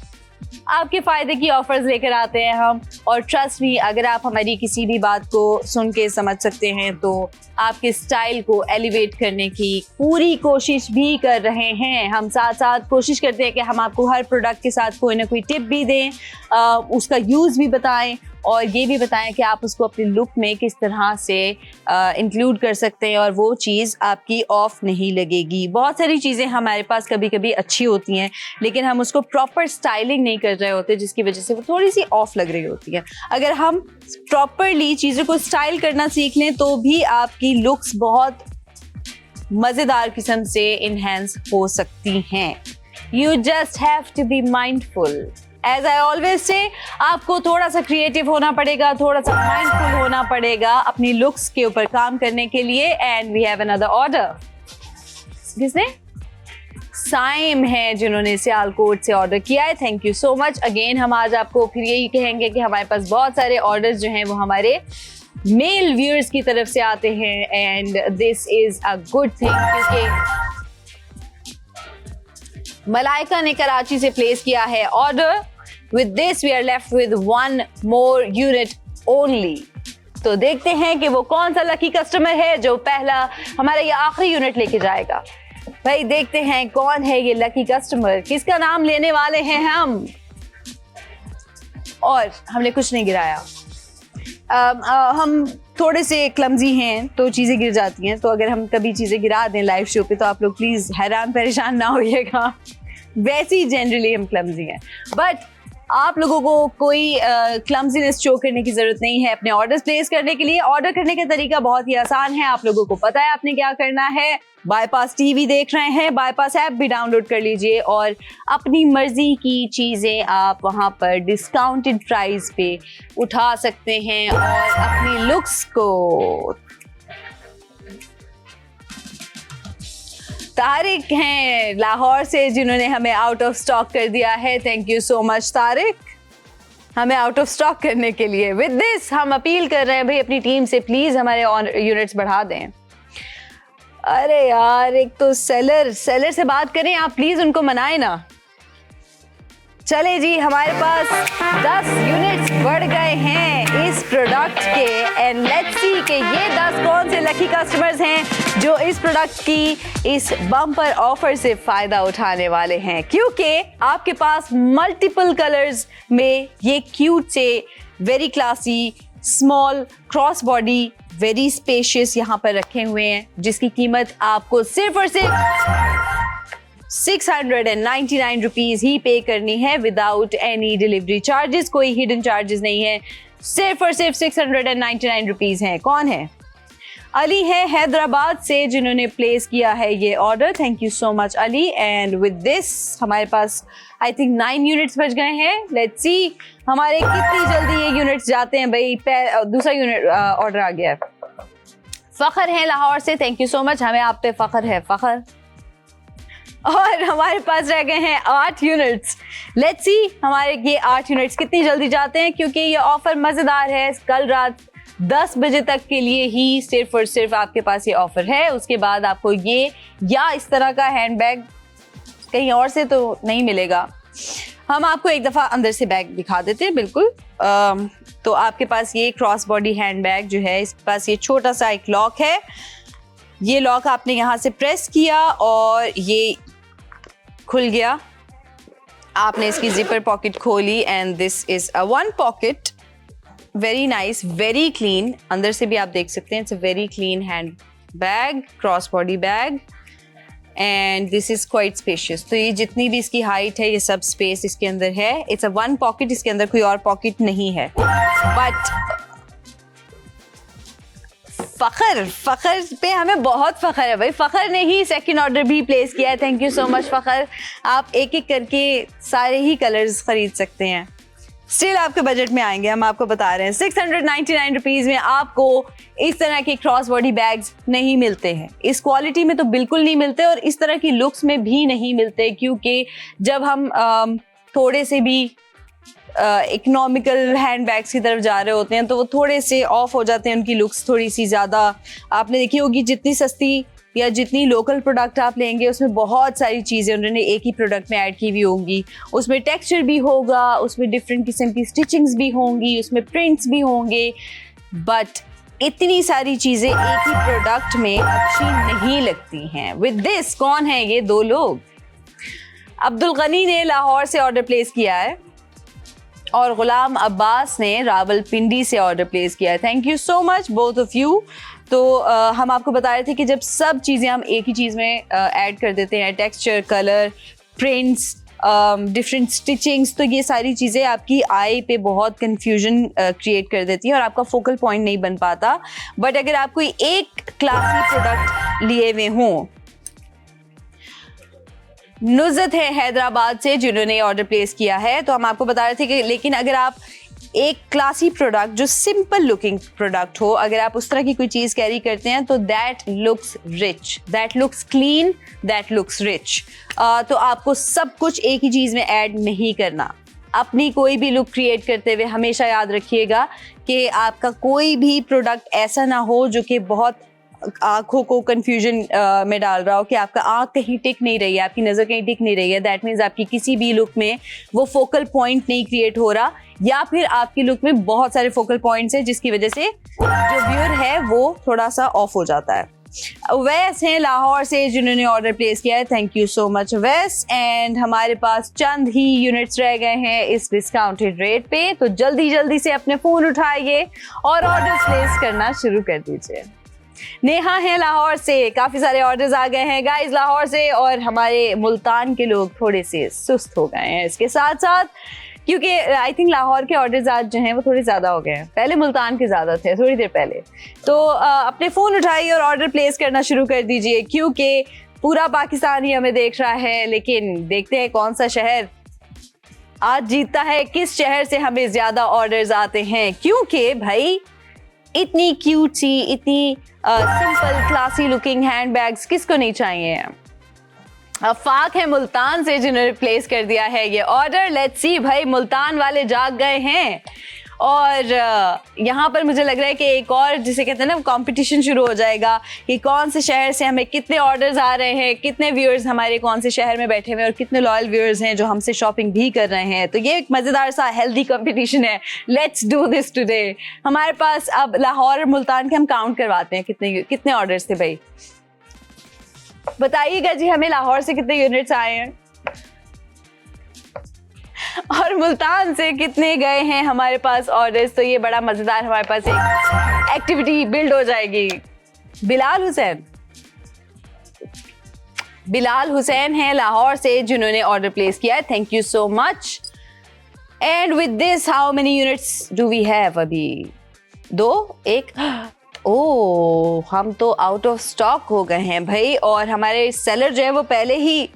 आपके फ़ायदे की ऑफर्स लेकर आते हैं हम। और ट्रस्ट मी, अगर आप हमारी किसी भी बात को सुन के समझ सकते हैं तो आपके स्टाइल को एलिवेट करने की पूरी कोशिश भी कर रहे हैं। हम साथ साथ कोशिश करते हैं कि हम आपको हर प्रोडक्ट के साथ कोई ना कोई टिप भी दें, उसका यूज़ भी बताएं, और ये भी बताएं कि आप उसको अपने लुक में किस तरह से इंक्लूड कर सकते हैं और वो चीज़ आपकी ऑफ नहीं लगेगी। बहुत सारी चीज़ें हमारे पास कभी कभी अच्छी होती हैं लेकिन हम उसको प्रॉपर स्टाइलिंग नहीं कर रहे होते, जिसकी वजह से वो थोड़ी सी ऑफ लग रही होती है। अगर हम प्रॉपरली चीज़ों को स्टाइल करना सीख लें तो भी आपकी लुक्स बहुत मज़ेदार किस्म से इन्हेंस हो सकती हैं। You just have to be mindful. As I always say, आपको थोड़ा सा क्रिएटिव होना पड़ेगा, थोड़ा सा माइंडफुल होना पड़ेगा अपनी लुक्स के ऊपर काम करने के लिए। And we have another order. किसने? साइम है जिन्होंने सियालकोट से ऑर्डर किया है। Thank you so much again. हम आज आपको फिर यही कहेंगे कि हमारे पास बहुत सारे ऑर्डर्स जो हैं वो हमारे मेल व्यूअर्स की तरफ से आते हैं, and this is a good thing, क्योंकि मलाइका ने कराची से प्लेस किया है order. With this we are left with one more unit only. तो देखते हैं कि वो कौन सा लकी कस्टमर है जो पहला हमारा ये आखिरी यूनिट लेके जाएगा। भाई देखते हैं कौन है ये लकी कस्टमर, किसका नाम लेने वाले हैं हम। और हमने कुछ नहीं गिराया। हम थोड़े से क्लमजी हैं तो चीज़ें गिर जाती हैं, तो अगर हम कभी चीज़ें गिरा दें लाइव शो पे तो आप लोग प्लीज़ हैरान परेशान ना होइएगा। वैसे ही जनरली हम क्लमजी हैं, बट आप लोगों को कोई क्लमजीनेस शो करने की ज़रूरत नहीं है अपने ऑर्डर्स प्लेस करने के लिए। ऑर्डर करने का तरीका बहुत ही आसान है, आप लोगों को पता है आपने क्या करना है। बाईपास टीवी देख रहे हैं, बाईपास ऐप भी डाउनलोड कर लीजिए और अपनी मर्जी की चीज़ें आप वहाँ पर डिस्काउंटेड प्राइस पे उठा सकते हैं और अपनी लुक्स को। तारिक हैं लाहौर से जिन्होंने हमें आउट ऑफ स्टॉक कर दिया है। Thank you so much Tariq, हमें आउट ऑफ स्टॉक करने के लिए। विद दिस हम अपील कर रहे हैं भाई अपनी टीम से, प्लीज़ हमारे यूनिट्स बढ़ा दें। अरे यार, एक तो सेलर से बात करें आप, प्लीज़ उनको मनाएं ना। चले जी, हमारे पास 10 यूनिट्स बढ़ गए हैं इस प्रोडक्ट के, एंड लेट्स सी कि ये 10 कौन से लकी कस्टमर्स हैं जो इस प्रोडक्ट की इस बम्पर ऑफर से फ़ायदा उठाने वाले हैं, क्योंकि आपके पास मल्टीपल कलर्स में ये क्यूट से very classy small cross body very spacious यहाँ पर रखे हुए हैं, जिसकी कीमत आपको सिर्फ और सिर्फ 699 रुपीज़ ही पे करनी है विदाउट एनी डिलीवरी चार्जेस। कोई हिडन चार्जेस नहीं है, सिर्फ और सिर्फ 699 रुपीज़ हैं। कौन है? अली है हैदराबाद से जिन्होंने प्लेस किया है ये order. Thank you so much Ali. And with this हमारे पास आई थिंक 9 यूनिट्स बच गए हैं। लेट्स सी हमारे कितनी जल्दी ये यूनिट्स जाते हैं। भाई दूसरा यूनिट ऑर्डर आ गया है। फ़खर है लाहौर से, थैंक यू सो मच, हमें आप पे फ़खर है। फ़खर और हमारे पास रह गए हैं 8 यूनिट्स। लेट्स सी हमारे ये 8 यूनिट्स कितनी जल्दी जाते हैं, क्योंकि ये ऑफर मज़ेदार है। कल रात 10 बजे तक के लिए ही सिर्फ और सिर्फ आपके पास ये ऑफर है। उसके बाद आपको ये या इस तरह का हैंडबैग कहीं और से तो नहीं मिलेगा। हम आपको एक दफ़ा अंदर से बैग दिखा देते हैं। बिल्कुल तो आपके पास ये क्रॉस बॉडी हैंडबैग जो है, इसके पास ये छोटा सा एक लॉक है। ये लॉक आपने यहाँ से प्रेस किया और ये खुल गया। आपने इसकी जिपर पॉकेट खोली and this is a one pocket. Very nice, very clean. अंदर से भी आप देख सकते हैं, it's a very clean hand bag, cross body bag and this is quite spacious. तो ये जितनी भी इसकी हाइट है, ये सब स्पेस इसके अंदर है। इट्स अ वन पॉकेट, इसके अंदर कोई और पॉकेट नहीं है। बट फखर पे हमें बहुत फखर है भाई। फखर ने ही सेकंड ऑर्डर भी प्लेस किया है। थैंक यू सो मच फखर। आप एक एक करके सारे ही कलर्स खरीद सकते हैं, स्टिल आपके बजट में आएंगे। हम आपको बता रहे हैं 699 रुपीज़ में आपको इस तरह के क्रॉस बॉडी बैग्स नहीं मिलते हैं। इस क्वालिटी में तो बिल्कुल नहीं मिलते और इस तरह की लुक्स में भी नहीं मिलते, क्योंकि जब हम थोड़े से भी इकोनॉमिकल हैंड बैग्स की तरफ जा रहे होते हैं तो वो थोड़े से ऑफ हो जाते हैं, उनकी लुक्स थोड़ी सी ज़्यादा। आपने देखी होगी जितनी सस्ती या जितनी लोकल प्रोडक्ट आप लेंगे उसमें बहुत सारी चीज़ें उन्होंने एक ही प्रोडक्ट में ऐड की हुई होंगी। उसमें टेक्सचर भी होगा, उसमें डिफरेंट किस्म की स्टिचिंग्स भी होंगी, उसमें प्रिंट्स भी होंगे। बट इतनी सारी चीज़ें एक ही प्रोडक्ट में अच्छी नहीं लगती हैं। विद दिस कौन है ये दो लोग? अब्दुल गनी ने लाहौर से ऑर्डर प्लेस किया है और गुलाम अब्बास ने रावलपिंडी से ऑर्डर प्लेस किया है। Thank you so much both of you. तो हम आपको बता रहे थे कि जब सब चीज़ें हम एक ही चीज़ में ऐड कर देते हैं, texture, colour, prints, different stitchings, तो ये सारी चीज़ें आपकी आई पे बहुत कंफ्यूजन क्रिएट कर देती हैं और आपका फोकल पॉइंट नहीं बन पाता। बट अगर आप कोई एक क्लासी प्रोडक्ट लिए हुए हों, नुज़रत है हैदराबाद से जिन्होंने ऑर्डर प्लेस किया है, तो हम आपको बता रहे थे कि लेकिन अगर आप एक क्लासी प्रोडक्ट जो सिंपल लुकिंग प्रोडक्ट हो, अगर आप उस तरह की कोई चीज़ कैरी करते हैं तो that looks rich, that looks clean, that looks rich. तो आपको सब कुछ एक ही चीज़ में ऐड नहीं करना। अपनी कोई भी लुक क्रिएट करते हुए हमेशा याद रखिएगा कि आपका कोई भी प्रोडक्ट ऐसा ना हो जो कि बहुत आंखों को कंफ्यूजन में डाल रहा हो, कि आपका आंख कहीं टिक नहीं रही है, आपकी नज़र कहीं टिक नहीं रही है। दैट मीन्स आपकी किसी भी लुक में वो फोकल पॉइंट नहीं क्रिएट हो रहा, या फिर आपकी लुक में बहुत सारे फोकल पॉइंट्स हैं जिसकी वजह से जो व्यूअर है वो थोड़ा सा ऑफ हो जाता है। वैस हैं लाहौर से जिन्होंने ऑर्डर प्लेस किया है। थैंक यू सो मच वैस। एंड हमारे पास चंद ही यूनिट्स रह गए हैं इस डिस्काउंटेड रेट पे, तो जल्दी जल्दी से अपने फ़ोन उठाइए और ऑर्डर प्लेस करना शुरू कर दीजिए। नेहा है लाहौर से, काफ़ी सारे ऑर्डर्स आ गए हैं गाइस लाहौर से, और हमारे मुल्तान के लोग थोड़े से सुस्त हो गए हैं इसके साथ साथ, क्योंकि आई थिंक लाहौर के ऑर्डर्स आज जो हैं वो थोड़े ज़्यादा हो गए हैं। पहले मुल्तान के ज़्यादा थे थोड़ी देर पहले। तो अपने फ़ोन उठाइए और ऑर्डर प्लेस करना शुरू कर दीजिए, क्योंकि पूरा पाकिस्तान ही हमें देख रहा है। लेकिन देखते हैं कौन सा शहर आज जीतता है, किस शहर से हमें ज़्यादा ऑर्डर्स आते हैं। क्योंकि भाई इतनी क्यूट सी, इतनी simple classy looking hand bags किसको नहीं चाहिए। अफाक है मुल्तान से जिन्होंने प्लेस कर दिया है ये ऑर्डर। लेट्स सी भाई मुल्तान वाले जाग गए हैं, और यहाँ पर मुझे लग रहा है कि एक और जिसे कहते हैं ना कंपटीशन शुरू हो जाएगा कि कौन से शहर से हमें कितने ऑर्डर्स आ रहे हैं, कितने व्यूअर्स हमारे कौन से शहर में बैठे हुए हैं और कितने लॉयल व्यूअर्स हैं जो हमसे शॉपिंग भी कर रहे हैं। तो ये एक मज़ेदार सा हेल्दी कंपटीशन है। Let's do this today. हमारे पास अब लाहौर और मुल्तान के हम काउंट करवाते हैं कितने कितने ऑर्डर्स थे भाई, बताइएगा जी हमें लाहौर से कितने यूनिट्स आए हैं और मुल्तान से कितने गए हैं हमारे पास ऑर्डर्स। तो ये बड़ा मजेदार हमारे पास एक एक्टिविटी बिल्ड हो जाएगी। बिलाल हुसैन है लाहौर से जिन्होंने ऑर्डर प्लेस किया है। Thank you so much. And with this how many units do we have? अभी 2 1 ओह, हम तो आउट ऑफ स्टॉक हो गए हैं भाई, और हमारे सेलर जो है वो पहले ही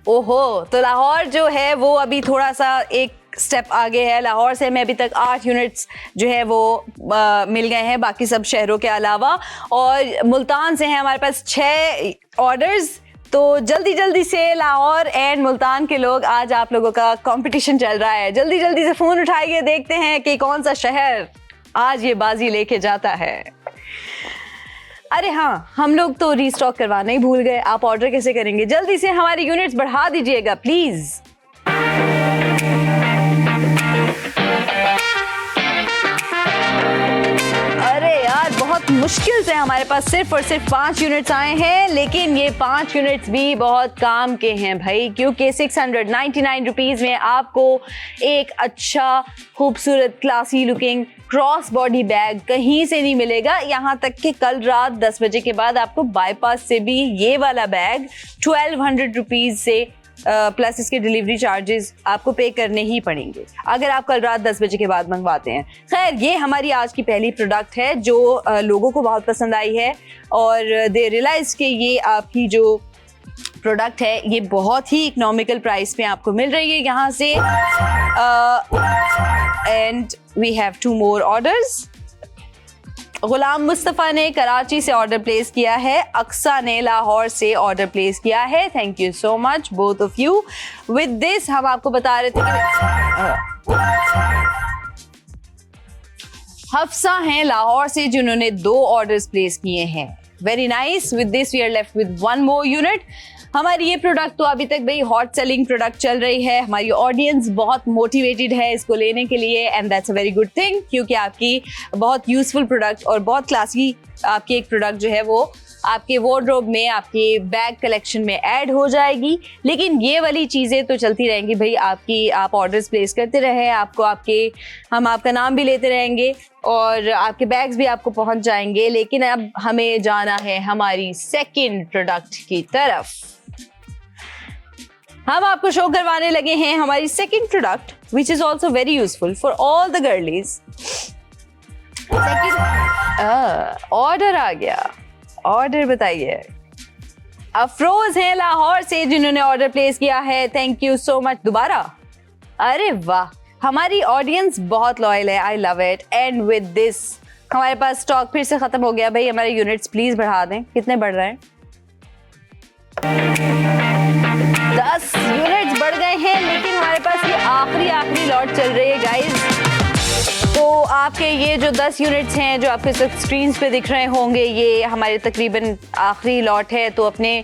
ओहो। तो लाहौर जो है वो अभी थोड़ा सा एक स्टेप आगे है। लाहौर से हमें अभी तक 8 यूनिट्स जो है वो मिल गए हैं बाकी सब शहरों के अलावा, और मुल्तान से हैं हमारे पास 6 ऑर्डर्स। तो जल्दी जल्दी से लाहौर एंड मुल्तान के लोग, आज आप लोगों का कंपटीशन चल रहा है, जल्दी जल्दी से फोन उठाइए, देखते हैं कि कौन सा शहर आज ये बाजी लेके जाता है। अरे हाँ, हम लोग तो रीस्टॉक करवाना ही भूल गए। आप ऑर्डर कैसे करेंगे? जल्दी से हमारी यूनिट्स बढ़ा दीजिएगा प्लीज। अरे यार, बहुत मुश्किल से हमारे पास सिर्फ और सिर्फ 5 यूनिट्स आए हैं, लेकिन ये 5 यूनिट्स भी बहुत काम के हैं भाई, क्योंकि 699 रुपीज में आपको एक अच्छा खूबसूरत classy looking cross body bag कहीं से नहीं मिलेगा। यहाँ तक कि कल रात 10 बजे के बाद आपको बाईपास से भी ये वाला बैग 1200 रुपीज से प्लस इसके डिलीवरी चार्जेस आपको पे करने ही पड़ेंगे अगर आप कल रात 10 बजे के बाद मंगवाते हैं। खैर, ये हमारी आज की पहली प्रोडक्ट है जो लोगों को बहुत पसंद आई है और दे रियलाइज कि ये आपकी जो प्रोडक्ट है ये बहुत ही इकोनॉमिकल प्राइस पे आपको मिल रही है यहाँ से। And we have 2 more orders. Ghulam Mustafa ने कराची से ऑर्डर प्लेस किया है, अक्सा ने लाहौर से ऑर्डर प्लेस किया है। Thank you so much both of you. With this हम आपको बता रहे थे कि हफ्सा हैं लाहौर से जिन्होंने 2 ऑर्डर्स प्लेस किए हैं। Very nice. With this we are left with 1 more unit. हमारी ये प्रोडक्ट तो अभी तक भाई हॉट सेलिंग प्रोडक्ट चल रही है, हमारी ऑडियंस बहुत मोटिवेटेड है इसको लेने के लिए and that's a very good thing, क्योंकि आपकी बहुत यूजफुल प्रोडक्ट और बहुत क्लासी आपकी एक प्रोडक्ट जो है वो आपके वार्डरोब में, आपके बैग कलेक्शन में ऐड हो जाएगी। लेकिन ये वाली चीज़ें तो चलती रहेंगी भाई, आप ऑर्डर्स प्लेस करते रहें, हम आपका नाम भी लेते रहेंगे और आपके बैग्स भी आपको पहुंच जाएंगे। लेकिन अब हमें जाना है हमारी सेकंड प्रोडक्ट की तरफ। हम आपको शो करवाने लगे हैं हमारी second product which is also very useful for all the girlies. Order आ गया, ऑर्डर बताइए। अफरोज हैं लाहौर से जिन्होंने ऑर्डर प्लेस किया है। Thank you so much. दोबारा, अरे वाह, हमारी ऑडियंस बहुत लॉयल है, I love it. And with this हमारे पास स्टॉक फिर से खत्म हो गया भाई। हमारे यूनिट्स प्लीज बढ़ा दें। कितने बढ़ रहे हैं? 10 यूनिट्स बढ़ गए हैं, लेकिन हमारे पास ये आखिरी लॉट चल रही है गाइज। तो आपके ये जो 10 यूनिट्स हैं जो आपके स्क्रीन पे दिख रहे होंगे, ये हमारे तकरीबन आखिरी लॉट है। तो अपने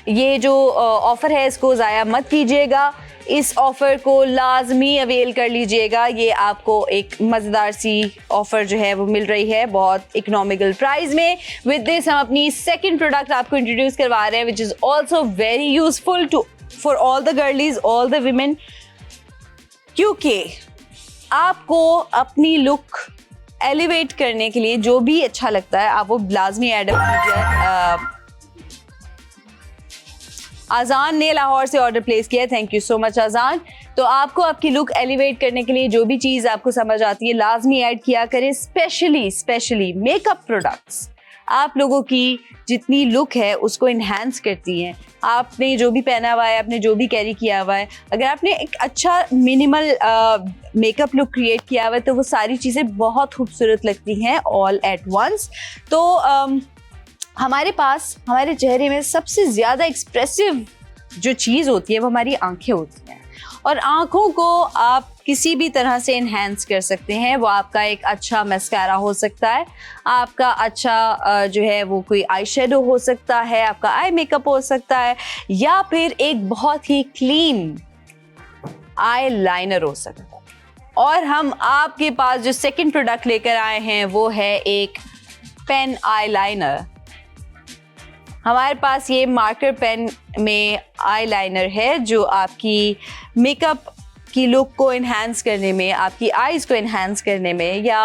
ये जो ऑफ़र है इसको ज़ाया मत कीजिएगा, इस ऑफ़र को लाजमी अवेल कर लीजिएगा। ये आपको एक मज़ेदार सी ऑफ़र जो है वो मिल रही है बहुत इकोनॉमिकल प्राइस में। विद दिस हम अपनी सेकंड प्रोडक्ट आपको इंट्रोड्यूस करवा रहे हैं which is also very useful for all the girlies, all the women, क्योंकि आपको अपनी लुक एलिवेट करने के लिए जो भी अच्छा लगता है आप वो लाजमी ऐड कीजिए। आजान ने लाहौर से ऑर्डर प्लेस किया है। Thank you so much Azaan. तो आपको आपकी लुक एलिवेट करने के लिए जो भी चीज़ आपको समझ आती है लाजमी ऐड किया करें। स्पेशली मेकअप प्रोडक्ट्स आप लोगों की जितनी लुक है उसको इन्हांस करती हैं। आपने जो भी पहना हुआ है, आपने जो भी कैरी किया हुआ है, अगर आपने एक अच्छा मिनिमल मेकअप लुक क्रिएट किया हुआ है तो वो सारी चीज़ें बहुत खूबसूरत लगती हैं ऑल एट वंस। तो हमारे पास हमारे चेहरे में सबसे ज़्यादा एक्सप्रेसिव जो चीज़ होती है वो हमारी आंखें होती हैं, और आंखों को आप किसी भी तरह से इन्हांस कर सकते हैं। वो आपका एक अच्छा मस्कारा हो सकता है, आपका अच्छा जो है वो कोई आई शेडो हो सकता है, आपका आई मेकअप हो सकता है, या फिर एक बहुत ही क्लीन आई लाइनर हो सकता है। और हम आपके पास जो सेकंड प्रोडक्ट लेकर आए हैं वो है एक पेन आई लाइनर। हमारे पास ये मार्कर पेन में आई लाइनर है जो आपकी मेकअप की लुक को इन्हांस करने में, आपकी आईज को इन्हांस करने में, या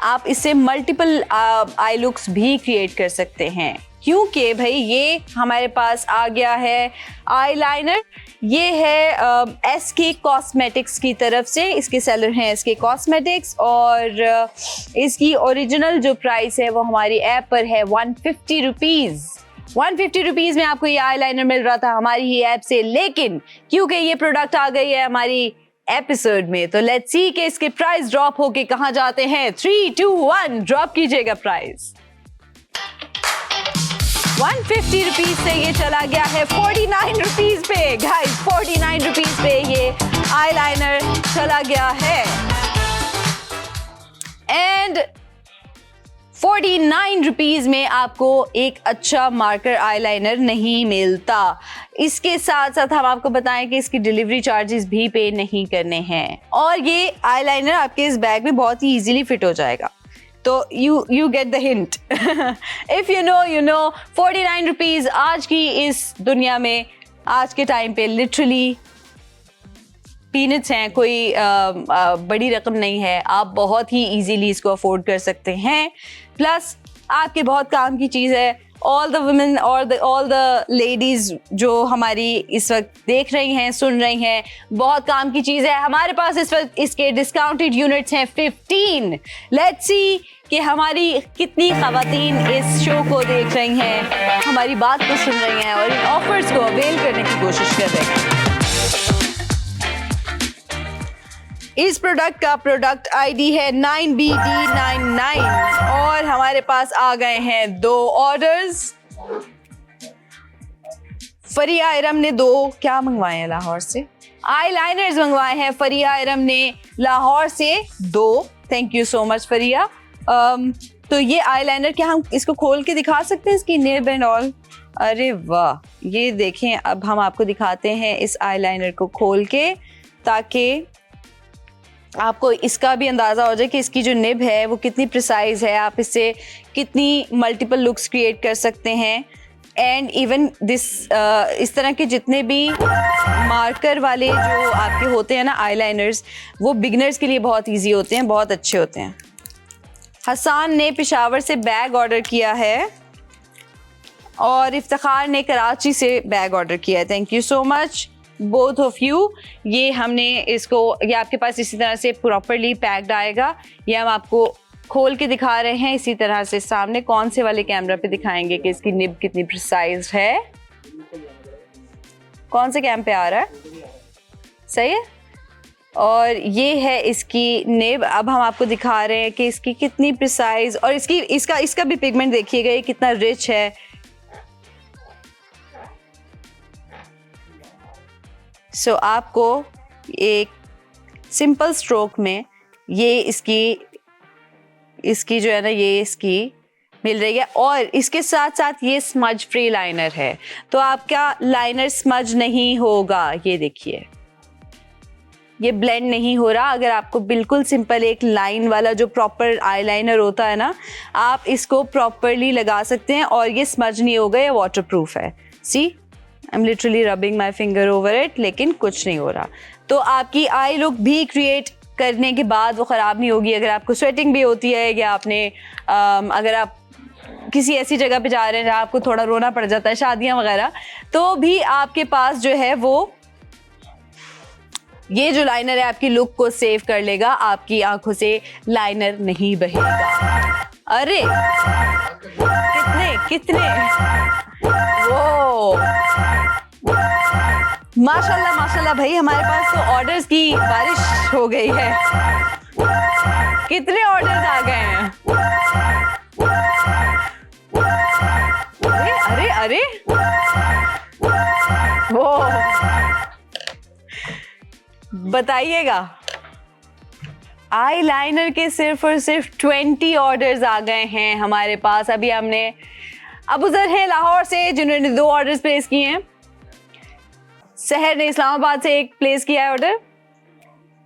आप इससे मल्टीपल आई लुक्स भी क्रिएट कर सकते हैं। क्योंकि भाई ये हमारे पास आ गया है आई लाइनर। ये है SK कॉस्मेटिक्स की तरफ से, इसके सेलर हैं SK कॉस्मेटिक्स, और इसकी ओरिजिनल जो प्राइस है वो हमारी ऐप पर है 150 रुपीज़। 150 रुपीज़ में आपको ये आई लाइनर मिल रहा था हमारी ही ऐप से, लेकिन क्योंकि ये प्रोडक्ट आ गई है हमारी एपिसोड में तो लेट्स सी कि इसके प्राइस ड्रॉप होके कहाँ जाते हैं। 3, 2, 1 ड्रॉप कीजिएगा प्राइस। 150 रुपीज से ये चला गया है 49 रुपीज पे। गाइस 49 रुपीज पे ये आईलाइनर चला गया है एंड 49 रुपीज में आपको एक अच्छा मार्कर आईलाइनर नहीं मिलता। इसके साथ साथ हम आपको बताएं कि इसकी डिलीवरी चार्जेस भी पे नहीं करने हैं और ये आईलाइनर आपके इस बैग में बहुत ही इजीली फिट हो जाएगा। तो you get the hint. If you know, you know. 49 rupees आज की इस दुनिया में, आज के टाइम पे लिटरली पीनट्स हैं, कोई बड़ी रकम नहीं है। आप बहुत ही इजीली इसको अफोर्ड कर सकते हैं। प्लस आपके बहुत काम की चीज़ है। ऑल द वुमेन और ऑल द लेडीज़ जो हमारी इस वक्त देख रही हैं, सुन रही हैं, बहुत काम की चीज़ है। हमारे पास इस वक्त इसके डिस्काउंटेड यूनिट्स हैं 15। लेट्स सी कि हमारी कितनी ख़वातीन इस शो को देख रही हैं, हमारी बात को सुन रही हैं और इन ऑफर्स को अवेल करने की कोशिश कर रही हैं। इस प्रोडक्ट का प्रोडक्ट आईडी है 9BD99 और हमारे पास आ गए हैं 2 ऑर्डर्स। फरिया इरम ने 2 क्या मंगवाए हैं लाहौर से? आईलाइनर्स मंगवाए हैं फरिया इरम ने लाहौर से 2। थैंक यू सो मच फरिया। तो ये आईलाइनर क्या हम इसको खोल के दिखा सकते हैं, इसकी निब एंड ऑल? अरे वाह, ये देखें। अब हम आपको दिखाते हैं इस आईलाइनर को खोल के, ताकि आपको इसका भी अंदाज़ा हो जाए कि इसकी जो निब है वो कितनी प्रिसाइज है, आप इससे कितनी मल्टीपल लुक्स क्रिएट कर सकते हैं। एंड इवन इस तरह के जितने भी मार्कर वाले जो आपके होते हैं ना आईलाइनर्स, वो बिगनर्स के लिए बहुत इजी होते हैं, बहुत अच्छे होते हैं। हसान ने पेशावर से बैग ऑर्डर किया है और इफ्तिखार ने कराची से बैग ऑर्डर किया है। Thank you so much both of you. ये हमने ये आपके पास इसी तरह से प्रॉपरली पैक्ड आएगा। ये हम आपको खोल के दिखा रहे हैं इसी तरह से सामने। कौन से वाले कैमरा पे दिखाएंगे कि इसकी निब कितनी प्रिसाइज है? कौन से कैम पे आ रहा है? सही है। और ये है इसकी निब। अब हम आपको दिखा रहे हैं कि इसकी कितनी प्रिसाइज और इसका भी पिगमेंट देखिएगा, ये कितना रिच है। सो आपको एक सिंपल स्ट्रोक में ये इसकी जो है ना, ये इसकी मिल रही है। और इसके साथ साथ ये स्मज फ्री लाइनर है, तो आपका लाइनर स्मज नहीं होगा। ये देखिए, ये ब्लेंड नहीं हो रहा। अगर आपको बिल्कुल सिंपल एक लाइन वाला जो प्रॉपर आईलाइनर होता है ना, आप इसको प्रॉपरली लगा सकते हैं और ये स्मज नहीं होगा, ये वाटरप्रूफ है। See, I am literally rubbing my finger over it, लेकिन कुछ नहीं हो रहा। तो आपकी आई लुक भी क्रिएट करने के बाद वो ख़राब नहीं होगी। अगर आपको स्वेटिंग भी होती है या आपने अगर आप किसी ऐसी जगह पे जा रहे हैं जहाँ आपको थोड़ा रोना पड़ जाता है, शादियाँ वगैरह, तो भी आपके पास जो है वो ये जो लाइनर है आपकी लुक को सेव कर लेगा, आपकी आंखों से लाइनर नहीं बहेगा। अरे कितने वो माशाल्लाह माशाल्लाह भाई, हमारे पास तो ऑर्डर्स की बारिश हो गई है। कितने ऑर्डर्स आ गए हैं? अरे वो बताइएगा। आईलाइनर के सिर्फ और सिर्फ 20 ऑर्डर्स आ गए हैं हमारे पास। अभी हमने अबूजर है लाहौर से जिन्होंने 2 ऑर्डर्स प्लेस किए हैं। सहर ने इस्लामाबाद से 1 प्लेस किया है ऑर्डर।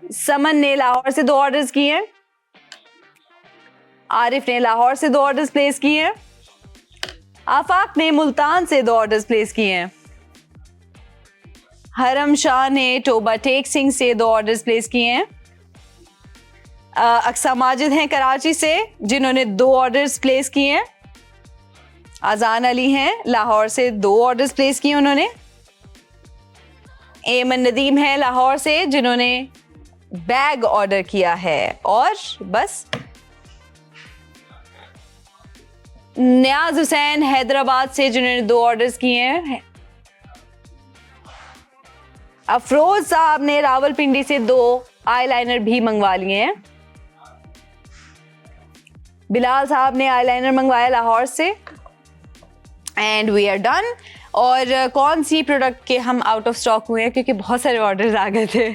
समन ने लाहौर से 2 ऑर्डर्स किए हैं। आरिफ ने लाहौर से 2 ऑर्डर्स प्लेस किए हैं। आफाक ने मुल्तान से 2 ऑर्डर्स प्लेस किए हैं। हरम शाह ने टोबा टेक सिंह से 2 ऑर्डर्स प्लेस किए हैं। अक्सा माजिद हैं कराची से जिन्होंने 2 ऑर्डर्स प्लेस किए हैं। आजान अली हैं लाहौर से 2 ऑर्डर्स प्लेस किए उन्होंने। एमन नदीम है लाहौर से जिन्होंने बैग ऑर्डर किया है। और बस नियाज हुसैन हैदराबाद से जिन्होंने 2 ऑर्डर्स किए हैं। अफरोज साहब ने रावलपिंडी से 2 आईलाइनर भी मंगवा लिए हैं। बिलाल साहब ने आईलाइनर मंगवाया लाहौर से। And we are done. और कौन सी प्रोडक्ट के हम आउट ऑफ स्टॉक हुए हैं, क्योंकि बहुत सारे ऑर्डर्स आ गए थे।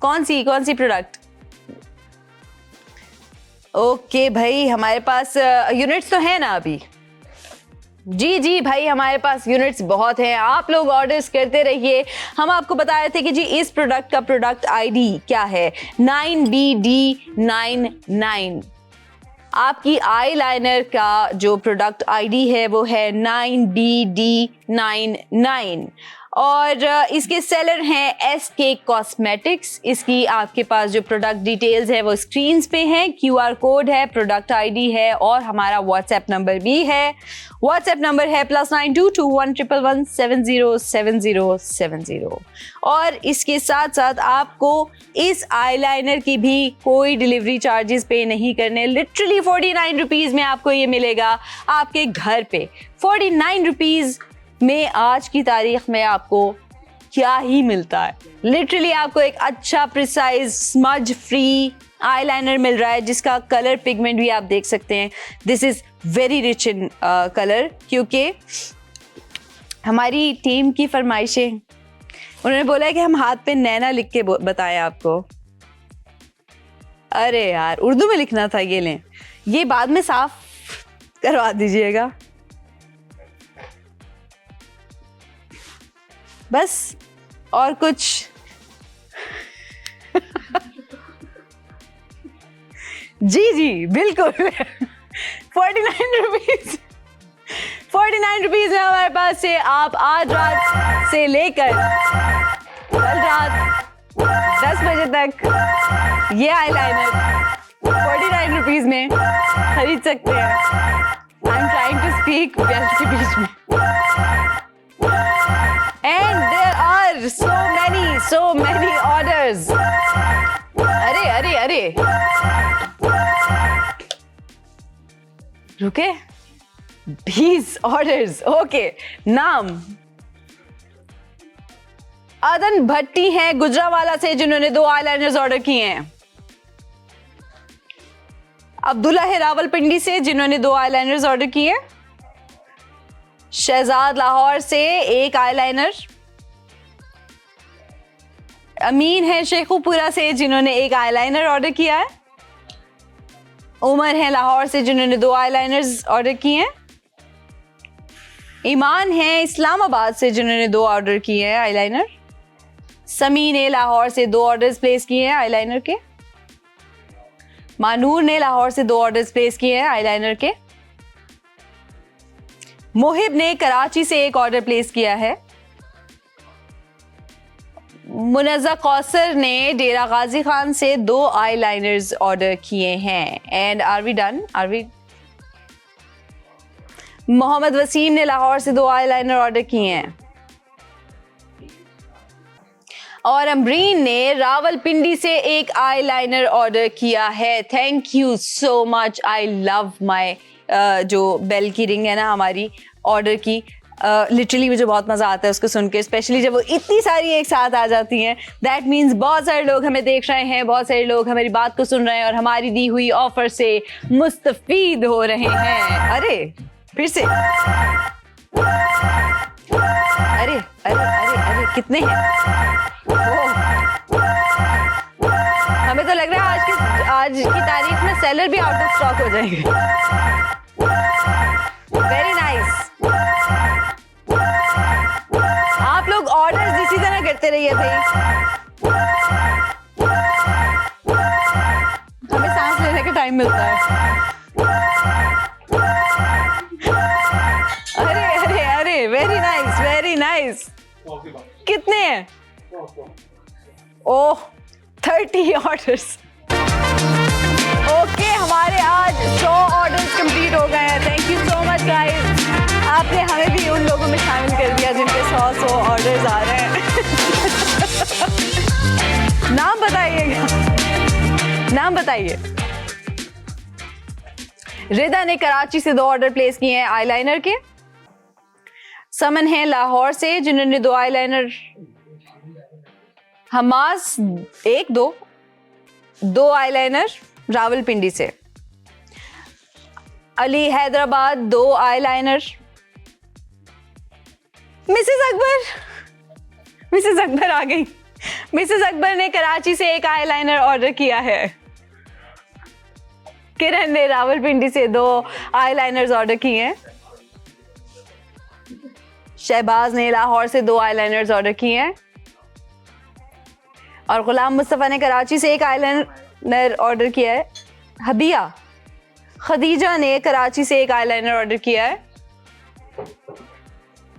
कौन सी प्रोडक्ट? ओके भाई, हमारे पास यूनिट्स तो है ना अभी? जी भाई, हमारे पास यूनिट्स बहुत हैं, आप लोग ऑर्डर्स करते रहिए। हम आपको बता रहे थे कि जी इस प्रोडक्ट का प्रोडक्ट आईडी क्या है, 9BD99। आपकी आई लाइनर का जो प्रोडक्ट आईडी है वो है 9BD99 और इसके सेलर हैं SK कॉस्मेटिक्स। इसकी आपके पास जो प्रोडक्ट डिटेल्स है वो स्क्रीन्स पे हैं, QR कोड है, प्रोडक्ट आईडी है और हमारा व्हाट्सएप नंबर भी है। व्हाट्सएप नंबर है +922111707070। और इसके साथ साथ आपको इस आईलाइनर की भी कोई डिलीवरी चार्जेस पे नहीं करने। लिटरली 49 रुपीज़ में आपको ये मिलेगा आपके घर पे। 49 रुपीज़ में आज की तारीख में आपको क्या ही मिलता है। लिटरली आपको एक अच्छा प्रिसाइज स्मज फ्री आईलाइनर मिल रहा है जिसका कलर पिगमेंट भी आप देख सकते हैं। This is very rich in colour, क्योंकि हमारी टीम की फरमाइशें, उन्होंने बोला है कि हम हाथ पे नैना लिख के बताएं आपको। अरे यार, उर्दू में लिखना था, ये लें, ये बाद में साफ करवा दीजिएगा बस। और कुछ जी बिल्कुल 49 रुपीज में हमारे पास से आप आज रात से लेकर कल रात 10 बजे तक ये आईलाइनर 49 रुपीज में खरीद सकते हैं। I am trying to speak belt के बीच में। And there are so many orders. अरे रुके, 20 orders. Okay, नाम अदन भट्टी हैं गुजरावाला से, जिन्होंने 2 आईलाइनर्स ऑर्डर किए हैं। अब्दुल्ला है रावलपिंडी से, जिन्होंने 2 आईलाइनर्स ऑर्डर किए हैं। शहजाद लाहौर से 1 आईलाइनर। अमीन है शेखुपुरा से, जिन्होंने 1 आईलाइनर ऑर्डर किया है। उमर है लाहौर से, जिन्होंने 2 आईलाइनर्स ऑर्डर किए हैं। ईमान है इस्लामाबाद से, जिन्होंने 2 ऑर्डर किए हैं आईलाइनर। समी ने लाहौर से 2 ऑर्डर्स प्लेस किए हैं आईलाइनर के। मानूर ने लाहौर से 2 ऑर्डर्स प्लेस किए हैं आईलाइनर के। मोहिब ने कराची से 1 ऑर्डर प्लेस किया है। मुनज़्ज़ा कौसर ने डेरा गाजी खान से 2 आईलाइनर्स ऑर्डर किए हैं। And are we done? Mohammad Waseem ने लाहौर से 2 आईलाइनर ऑर्डर किए हैं। और अमरीन ने रावलपिंडी से 1 आईलाइनर ऑर्डर किया है। Thank you so much. I love my जो बेल की रिंग है ना हमारी ऑर्डर की, लिटरली मुझे बहुत मज़ा आता है उसको सुन के, स्पेशली जब वो इतनी सारी एक साथ आ जाती हैं। दैट मीन्स बहुत सारे लोग हमें देख रहे हैं, बहुत सारे लोग हमारी बात को सुन रहे हैं और हमारी दी हुई ऑफर से मुस्तफीद हो रहे हैं। अरे फिर से अरे कितने हैं? हमें तो लग रहा है आज की तारीख में सेलर भी आउट ऑफ स्टॉक हो जाएंगे। Very nice. आप लोग ऑर्डर्स इसी तरह करते रहिए भाई, हमें सांस लेने का टाइम मिलता है। अरे वेरी नाइस। कितने हैं? ओह 30 ऑर्डर्स। ओके, हमारे आज 100 ऑर्डर्स कंप्लीट हो गए हैं। Thank you so much guys, आपने हमें भी उन लोगों में शामिल कर दिया जिनके 100 ऑर्डर्स आ रहे हैं। नाम बताइएगा, नाम बताइए। रिदा ने कराची से 2 ऑर्डर प्लेस किए हैं आईलाइनर के। समन है लाहौर से, जिन्होंने 2 आईलाइनर। हमास 2 आईलाइनर रावलपिंडी से। अली हैदराबाद 2 आईलाइनर। मिसेस अकबर आ गई। मिसेस अकबर ने कराची से 1 आईलाइनर ऑर्डर किया है। किरण ने रावलपिंडी से 2 आईलाइनर्स ऑर्डर किए हैं। शहबाज ने लाहौर से 2 आईलाइनर्स ऑर्डर किए हैं। और गुलाम मुस्तफ़ा ने कराची से 1 आईलाइनर ऑर्डर किया है। हबिया खदीजा ने कराची से 1 आईलाइनर ऑर्डर किया है।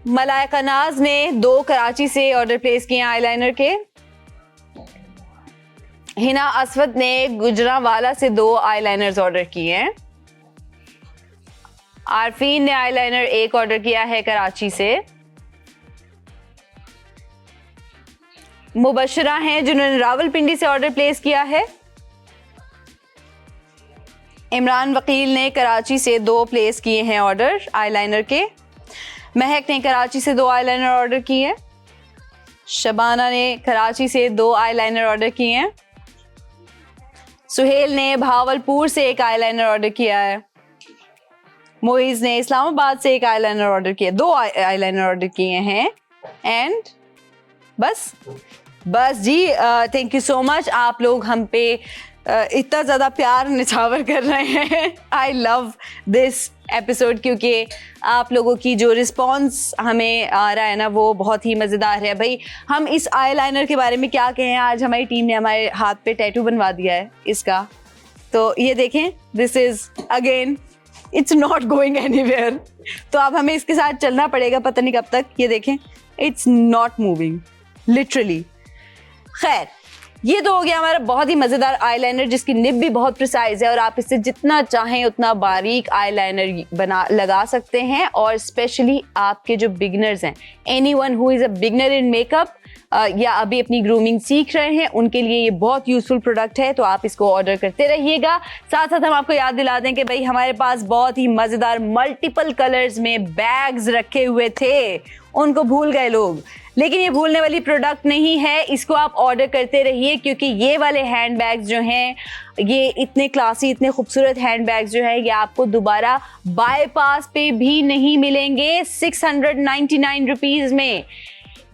मलाइका नाज ने 2 कराची से ऑर्डर प्लेस किए हैं आईलाइनर के। हिना असवद ने गुजरांवाला से 2 आईलाइनर्स ऑर्डर किए हैं। आरफीन ने आईलाइनर 1 ऑर्डर किया है कराची से। मुबशरा हैं जिन्होंने रावलपिंडी से ऑर्डर प्लेस किया है। इमरान वकील ने कराची से 2 प्लेस किए हैं ऑर्डर आईलाइनर के। महक ने कराची से 2 आईलाइनर ऑर्डर किए हैं। शबाना ने कराची से 2 आईलाइनर ऑर्डर किए हैं। सुहेल ने भावलपुर से 1 आईलाइनर ऑर्डर किया है। मोइज ने इस्लामाबाद से 1 आईलाइनर ऑर्डर किया, 2 आईलाइनर ऑर्डर किए हैं। एंड बस जी, थैंक यू सो मच। आप लोग हम पे इतना ज़्यादा प्यार निछावर कर रहे हैं। आई लव दिस एपिसोड क्योंकि आप लोगों की जो रिस्पॉन्स हमें आ रहा है ना वो बहुत ही मज़ेदार है। भाई हम इस आईलाइनर के बारे में क्या कहें, आज हमारी टीम ने हमारे हाथ पे टैटू बनवा दिया है इसका। तो ये देखें, this is again it's not going anywhere. तो अब हमें इसके साथ चलना पड़ेगा, पता नहीं कब तक। ये देखें, इट्स नॉट मूविंग लिटरली। खैर, ये तो हो गया हमारा बहुत ही मज़ेदार आईलाइनर जिसकी निब भी बहुत प्रिसाइज है और आप इससे जितना चाहें उतना बारीक आईलाइनर लगा सकते हैं। और स्पेशली आपके जो बिगनर्स हैं, anyone who is a beginner in makeup या अभी अपनी ग्रूमिंग सीख रहे हैं, उनके लिए ये बहुत यूज़फुल प्रोडक्ट है। तो आप इसको ऑर्डर करते रहिएगा। साथ साथ हम आपको याद दिला दें कि भाई हमारे पास बहुत ही मज़ेदार मल्टीपल कलर्स में बैग्स रखे हुए थे, उनको भूल गए लोग। लेकिन ये भूलने वाली प्रोडक्ट नहीं है, इसको आप ऑर्डर करते रहिए क्योंकि ये वाले हैंड बैग्स जो हैं, ये इतने क्लासी, इतने खूबसूरत हैंड बैग्स जो हैं, ये आपको दोबारा बाईपास पे भी नहीं मिलेंगे 699 रुपीज़ में।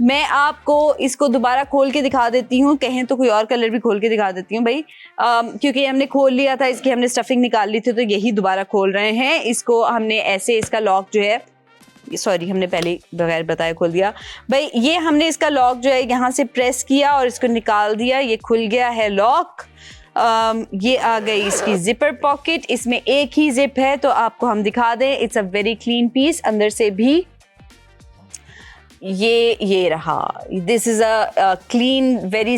मैं आपको इसको दोबारा खोल के दिखा देती हूँ, कहें तो कोई और कलर भी खोल के दिखा देती हूँ भाई, क्योंकि हमने खोल लिया था, इसकी हमने स्टफिंग निकाल ली थी, तो यही दोबारा खोल रहे हैं। इसको हमने ऐसे, इसका लॉक जो है, सॉरी हमने पहले बगैर बताए खोल दिया भाई। ये हमने इसका लॉक जो है यहाँ से प्रेस किया और इसको निकाल दिया, ये खुल गया है लॉक। ये आ गई इसकी जिपर पॉकेट, इसमें एक ही जिप है तो आपको हम दिखा दें। It's a very clean piece, अंदर से भी ये रहा। This is a clean very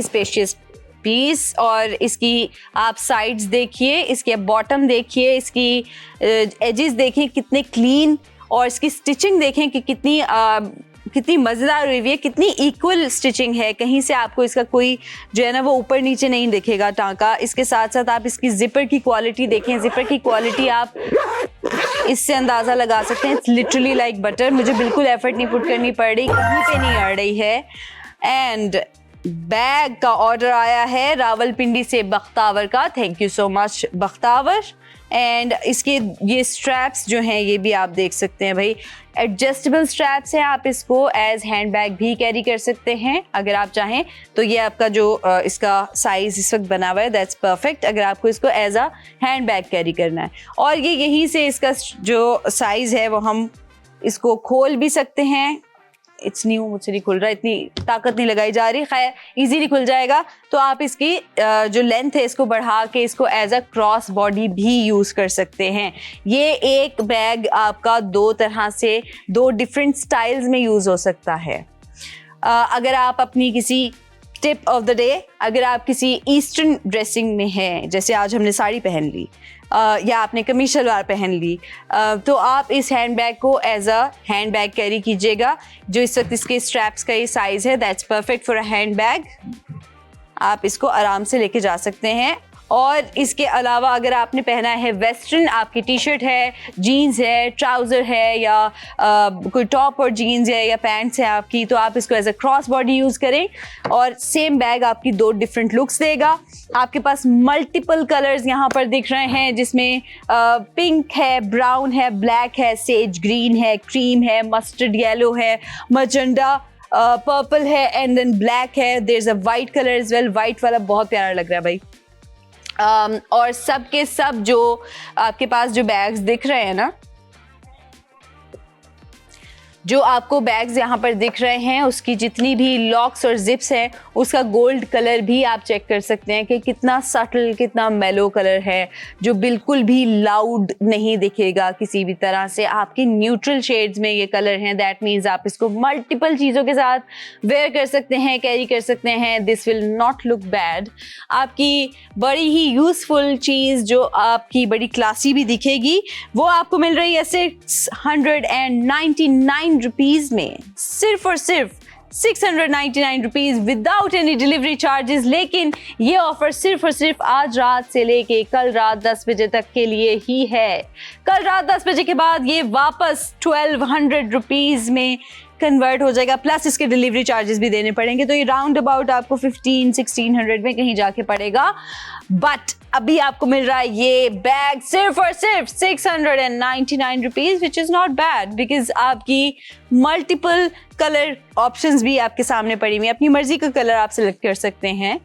spacious piece. और इसकी आप साइड्स देखिए, इसके बॉटम देखिए, इसकी एजेस देखें कितने क्लीन, और इसकी स्टिचिंग देखें कि कितनी मज़ेदार हुई है, कितनी इक्वल स्टिचिंग है। कहीं से आपको इसका कोई जो है ना वो ऊपर नीचे नहीं दिखेगा टांका। इसके साथ साथ आप इसकी जिपर की क्वालिटी देखें, जिपर की क्वालिटी आप इससे अंदाज़ा लगा सकते हैं। इट्स लिटरली लाइक बटर, मुझे बिल्कुल एफर्ट नहीं पुट करनी पड़ रही, कहीं पे नहीं अड़ रही है। एंड बैग का ऑर्डर आया है रावलपिंडी से बख्तावर का, thank you so much Bakhtawar. And इसके ये स्ट्रैप्स जो हैं ये भी आप देख सकते हैं भाई, एडजस्टेबल स्ट्रैप्स हैं। आप इसको एज हैंड बैग भी कैरी कर सकते हैं अगर आप चाहें तो। ये आपका जो इसका साइज़ इस वक्त बना हुआ है दैट्स परफेक्ट अगर आपको इसको as a handbag carry करना है। और ये यहीं से इसका जो साइज़ है वो हम इसको खोल भी सकते हैं। इट्स न्यू, मुझसे नहीं खुल रहा, इतनी ताकत नहीं लगाई जा रही, खैर इजीली खुल जाएगा। तो आप इसकी जो लेंथ है इसको बढ़ा के इसको एज अ क्रॉस बॉडी भी यूज़ कर सकते हैं। ये एक बैग आपका 2 तरह से 2 डिफरेंट स्टाइल्स में यूज़ हो सकता है। अगर आप अपनी किसी टिप ऑफ द डे, अगर आप किसी ईस्टर्न ड्रेसिंग में हैं, जैसे आज हमने साड़ी पहन ली या आपने कमीज शलवार पहन ली, तो आप इस हैंड बैग को as a handbag carry कीजिएगा। जो इस वक्त इसके स्ट्रैप्स का ये साइज़ है that's perfect for a hand bag. आप इसको आराम से लेके जा सकते हैं और इसके अलावा अगर आपने पहना है वेस्टर्न, आपकी टी शर्ट है, जीन्स है, ट्राउज़र है या कोई टॉप और जीन्स है या पैंट्स है आपकी, तो आप इसको as a cross body use करें और सेम बैग आपकी 2 डिफरेंट लुक्स देगा। आपके पास मल्टीपल कलर्स यहाँ पर दिख रहे हैं जिसमें पिंक है, ब्राउन है, ब्लैक है, सेज ग्रीन है, क्रीम है, मस्टर्ड येलो है, मजेंडा पर्पल है एंड देन ब्लैक है। There is a white colour as well. White वाला बहुत प्यारा लग रहा है भाई। और सब के सब जो आपके पास जो बैग्स दिख रहे हैं ना, जो आपको बैग्स यहाँ पर दिख रहे हैं, उसकी जितनी भी लॉक्स और जिप्स हैं उसका गोल्ड कलर भी आप चेक कर सकते हैं कि कितना सटल, कितना मेलो कलर है, जो बिल्कुल भी लाउड नहीं दिखेगा किसी भी तरह से। आपकी न्यूट्रल शेड्स में ये कलर हैं। दैट मीन्स आप इसको मल्टीपल चीज़ों के साथ वेयर कर सकते हैं, कैरी कर सकते हैं। This will not look bad. आपकी बड़ी ही यूज़फुल चीज़ जो आपकी बड़ी क्लासी भी दिखेगी वो आपको मिल रही है 699 रुपीज में, सिर्फ और सिर्फ 699 rupees without any delivery charges. लेकिन ये ऑफर सिर्फ और सिर्फ आज रात से लेके कल रात 10 बजे तक के लिए ही है। कल रात 10 बजे के बाद ये वापस 1200 रुपीज में कन्वर्ट हो जाएगा, प्लस इसके डिलीवरी चार्जेस भी देने पड़ेंगे, तो ये राउंड अबाउट आपको 1500-1600 में कहीं जाके पड़ेगा। बट अभी आपको मिल रहा है ये बैग सिर्फ और सिर्फ 699 rupees, which is not bad because आपकी मल्टीपल कलर ऑप्शंस भी आपके सामने पड़ी हुई है। अपनी मर्जी का कलर आप सिलेक्ट कर सकते हैं।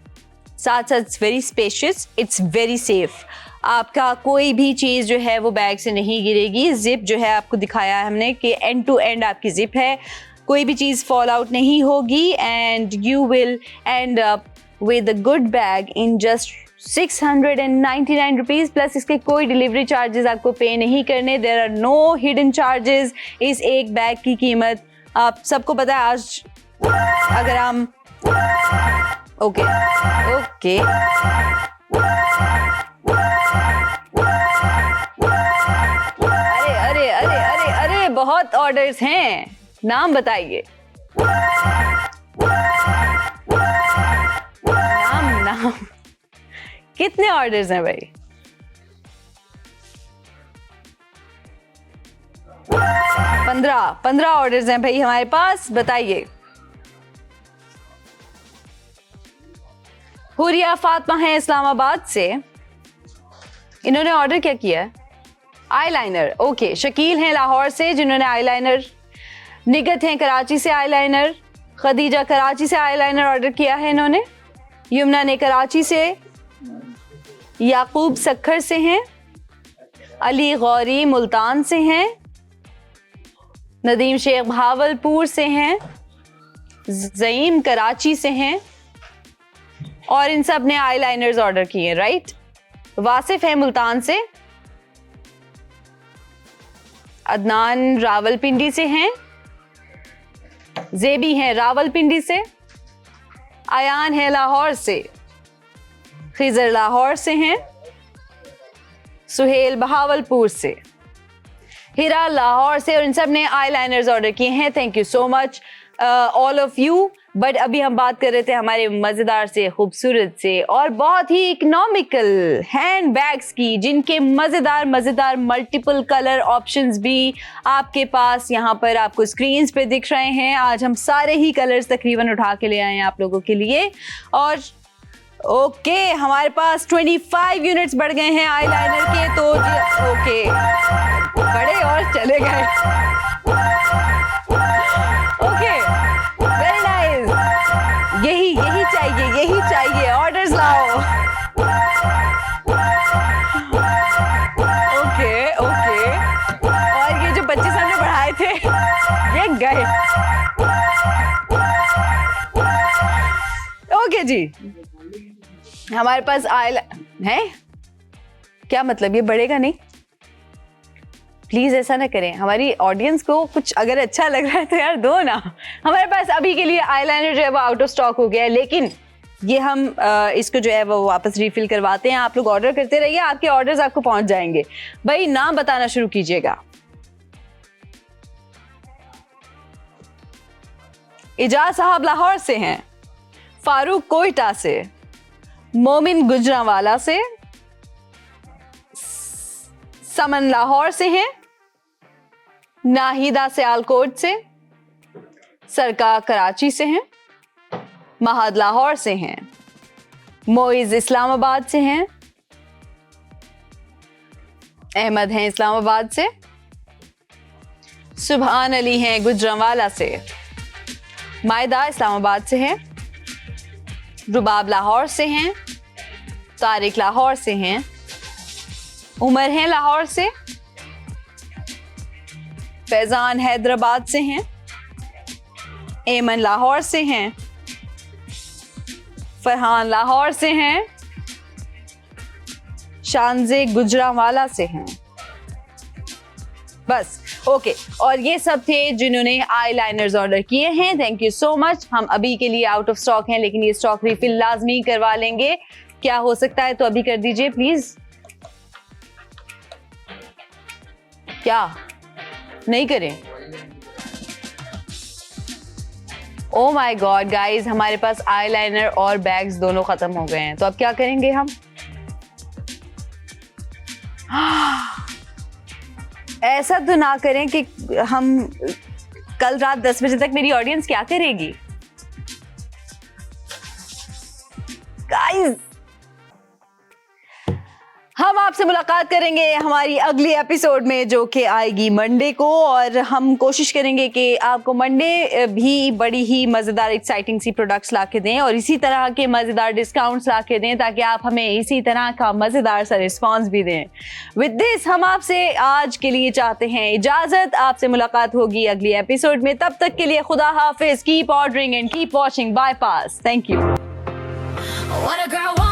साथ साथ it's very spacious, it's very safe. आपका कोई भी चीज़ जो है वो बैग से नहीं गिरेगी। जिप जो है आपको दिखाया है हमने कि एंड टू एंड आपकी जिप है, कोई भी चीज़ फॉल आउट नहीं होगी and you will end up with a good bag in just 699 rupees. Plus इसके कोई डिलीवरी चार्जेस आपको पे नहीं करने। There are no hidden charges. इस एक बैग की कीमत आप सबको पता है। आज अगर हम ओके अरे अरे अरे अरे अरे बहुत ऑर्डर्स हैं, नाम बताइए। नाम कितने ऑर्डर्स हैं भाई? 15 ऑर्डर्स हैं भाई हमारे पास। बताइए। हुरिया फातिमा है इस्लामाबाद से, इन्होंने ऑर्डर क्या किया है? आईलाइनर। ओके। शकील हैं लाहौर से जिन्होंने आईलाइनर, निगत हैं कराची से आईलाइनर, खदीजा कराची से आईलाइनर ऑर्डर किया है इन्होंने, यमुना ने कराची से, याकूब सक्खर से हैं, अली गौरी मुल्तान से हैं, नदीम शेख भावलपुर से हैं, ज़ईम कराची से हैं और इन सब ने आईलाइनर्स ऑर्डर किए। राइट। वासिफ है मुल्तान से, अदनान रावलपिंडी से हैं, ज़ेबी हैं रावलपिंडी से, आयान है लाहौर से, खिजर लाहौर से हैं, सुहेल बहावलपुर से, हिरा लाहौर से और इन सब ने आईलाइनर्स ऑर्डर किए हैं। Thank you so much all of you. But अभी हम बात कर रहे थे हमारे मज़ेदार से, खूबसूरत से और बहुत ही इकोनॉमिकल हैंड बैग्स की, जिनके मज़ेदार मल्टीपल कलर ऑप्शंस भी आपके पास यहाँ पर आपको स्क्रीन्स पे दिख रहे हैं। आज हम सारे ही कलर्स तकरीबन उठा के ले आए हैं आप लोगों के लिए। और ओके हमारे पास 25 यूनिट्स बढ़ गए हैं आईलाइनर के, तो ओके बड़े और चले गए। Okay very nice. यही चाहिए। ऑर्डर्स लाओ। ओके और ये जो 25 हमने बढ़ाए थे ये गए। ओके जी, हमारे पास है क्या मतलब ये बढ़ेगा नहीं? प्लीज ऐसा ना करें, हमारी ऑडियंस को कुछ अगर अच्छा लग रहा है तो यार दो ना। हमारे पास अभी के लिए आईलाइनर जो है वो आउट ऑफ स्टॉक हो गया है, लेकिन ये हम इसको जो है वो वापस रिफिल करवाते हैं। आप लोग ऑर्डर करते रहिए, आपके ऑर्डर्स आपको पहुंच जाएंगे। भाई नाम बताना शुरू कीजिएगा। इजाज साहब लाहौर से हैं, फारूक कोयटा से, मोमिन गुजरांवाला से, समन लाहौर से हैं, नाहिदा सियालकोट से, सरका कराची से हैं, महद लाहौर से हैं, मोइज इस्लामाबाद से हैं, अहमद हैं इस्लामाबाद से, सुभान अली हैं गुजरांवाला से, मायदा इस्लामाबाद से हैं, रुबाब लाहौर से हैं, तारिक लाहौर से हैं, उमर हैं लाहौर से, फैजान हैदराबाद से हैं, एमन लाहौर से हैं, फरहान लाहौर से हैं, शानजे गुजरांवाला से हैं। बस ओके, और ये सब थे जिन्होंने आई लाइनर्स ऑर्डर किए हैं। Thank you so much. हम अभी के लिए आउट ऑफ स्टॉक हैं, लेकिन ये स्टॉक रिफिल लाजमी करवा लेंगे। क्या हो सकता है तो अभी कर दीजिए प्लीज। क्या नहीं करें? ओ माय गॉड गाइस, हमारे पास आई लाइनर और बैग्स दोनों खत्म हो गए हैं, तो अब क्या करेंगे हम? ऐसा तो ना करें कि हम कल रात 10 बजे तक मेरी ऑडियंस क्या करेगी गाइस? हम आपसे मुलाकात करेंगे हमारी अगली एपिसोड में, जो कि आएगी मंडे को, और हम कोशिश करेंगे कि आपको मंडे भी बड़ी ही मज़ेदार एक्साइटिंग सी प्रोडक्ट्स ला के दें और इसी तरह के मज़ेदार डिस्काउंट्स ला के दें, ताकि आप हमें इसी तरह का मज़ेदार सा रिस्पॉन्स भी दें। विद दिस हम आपसे आज के लिए चाहते हैं इजाज़त। आपसे मुलाकात होगी अगली एपिसोड में। तब तक के लिए खुदा हाफिज। Keep ordering and keep watching Bypass. Thank you. What a girl wants.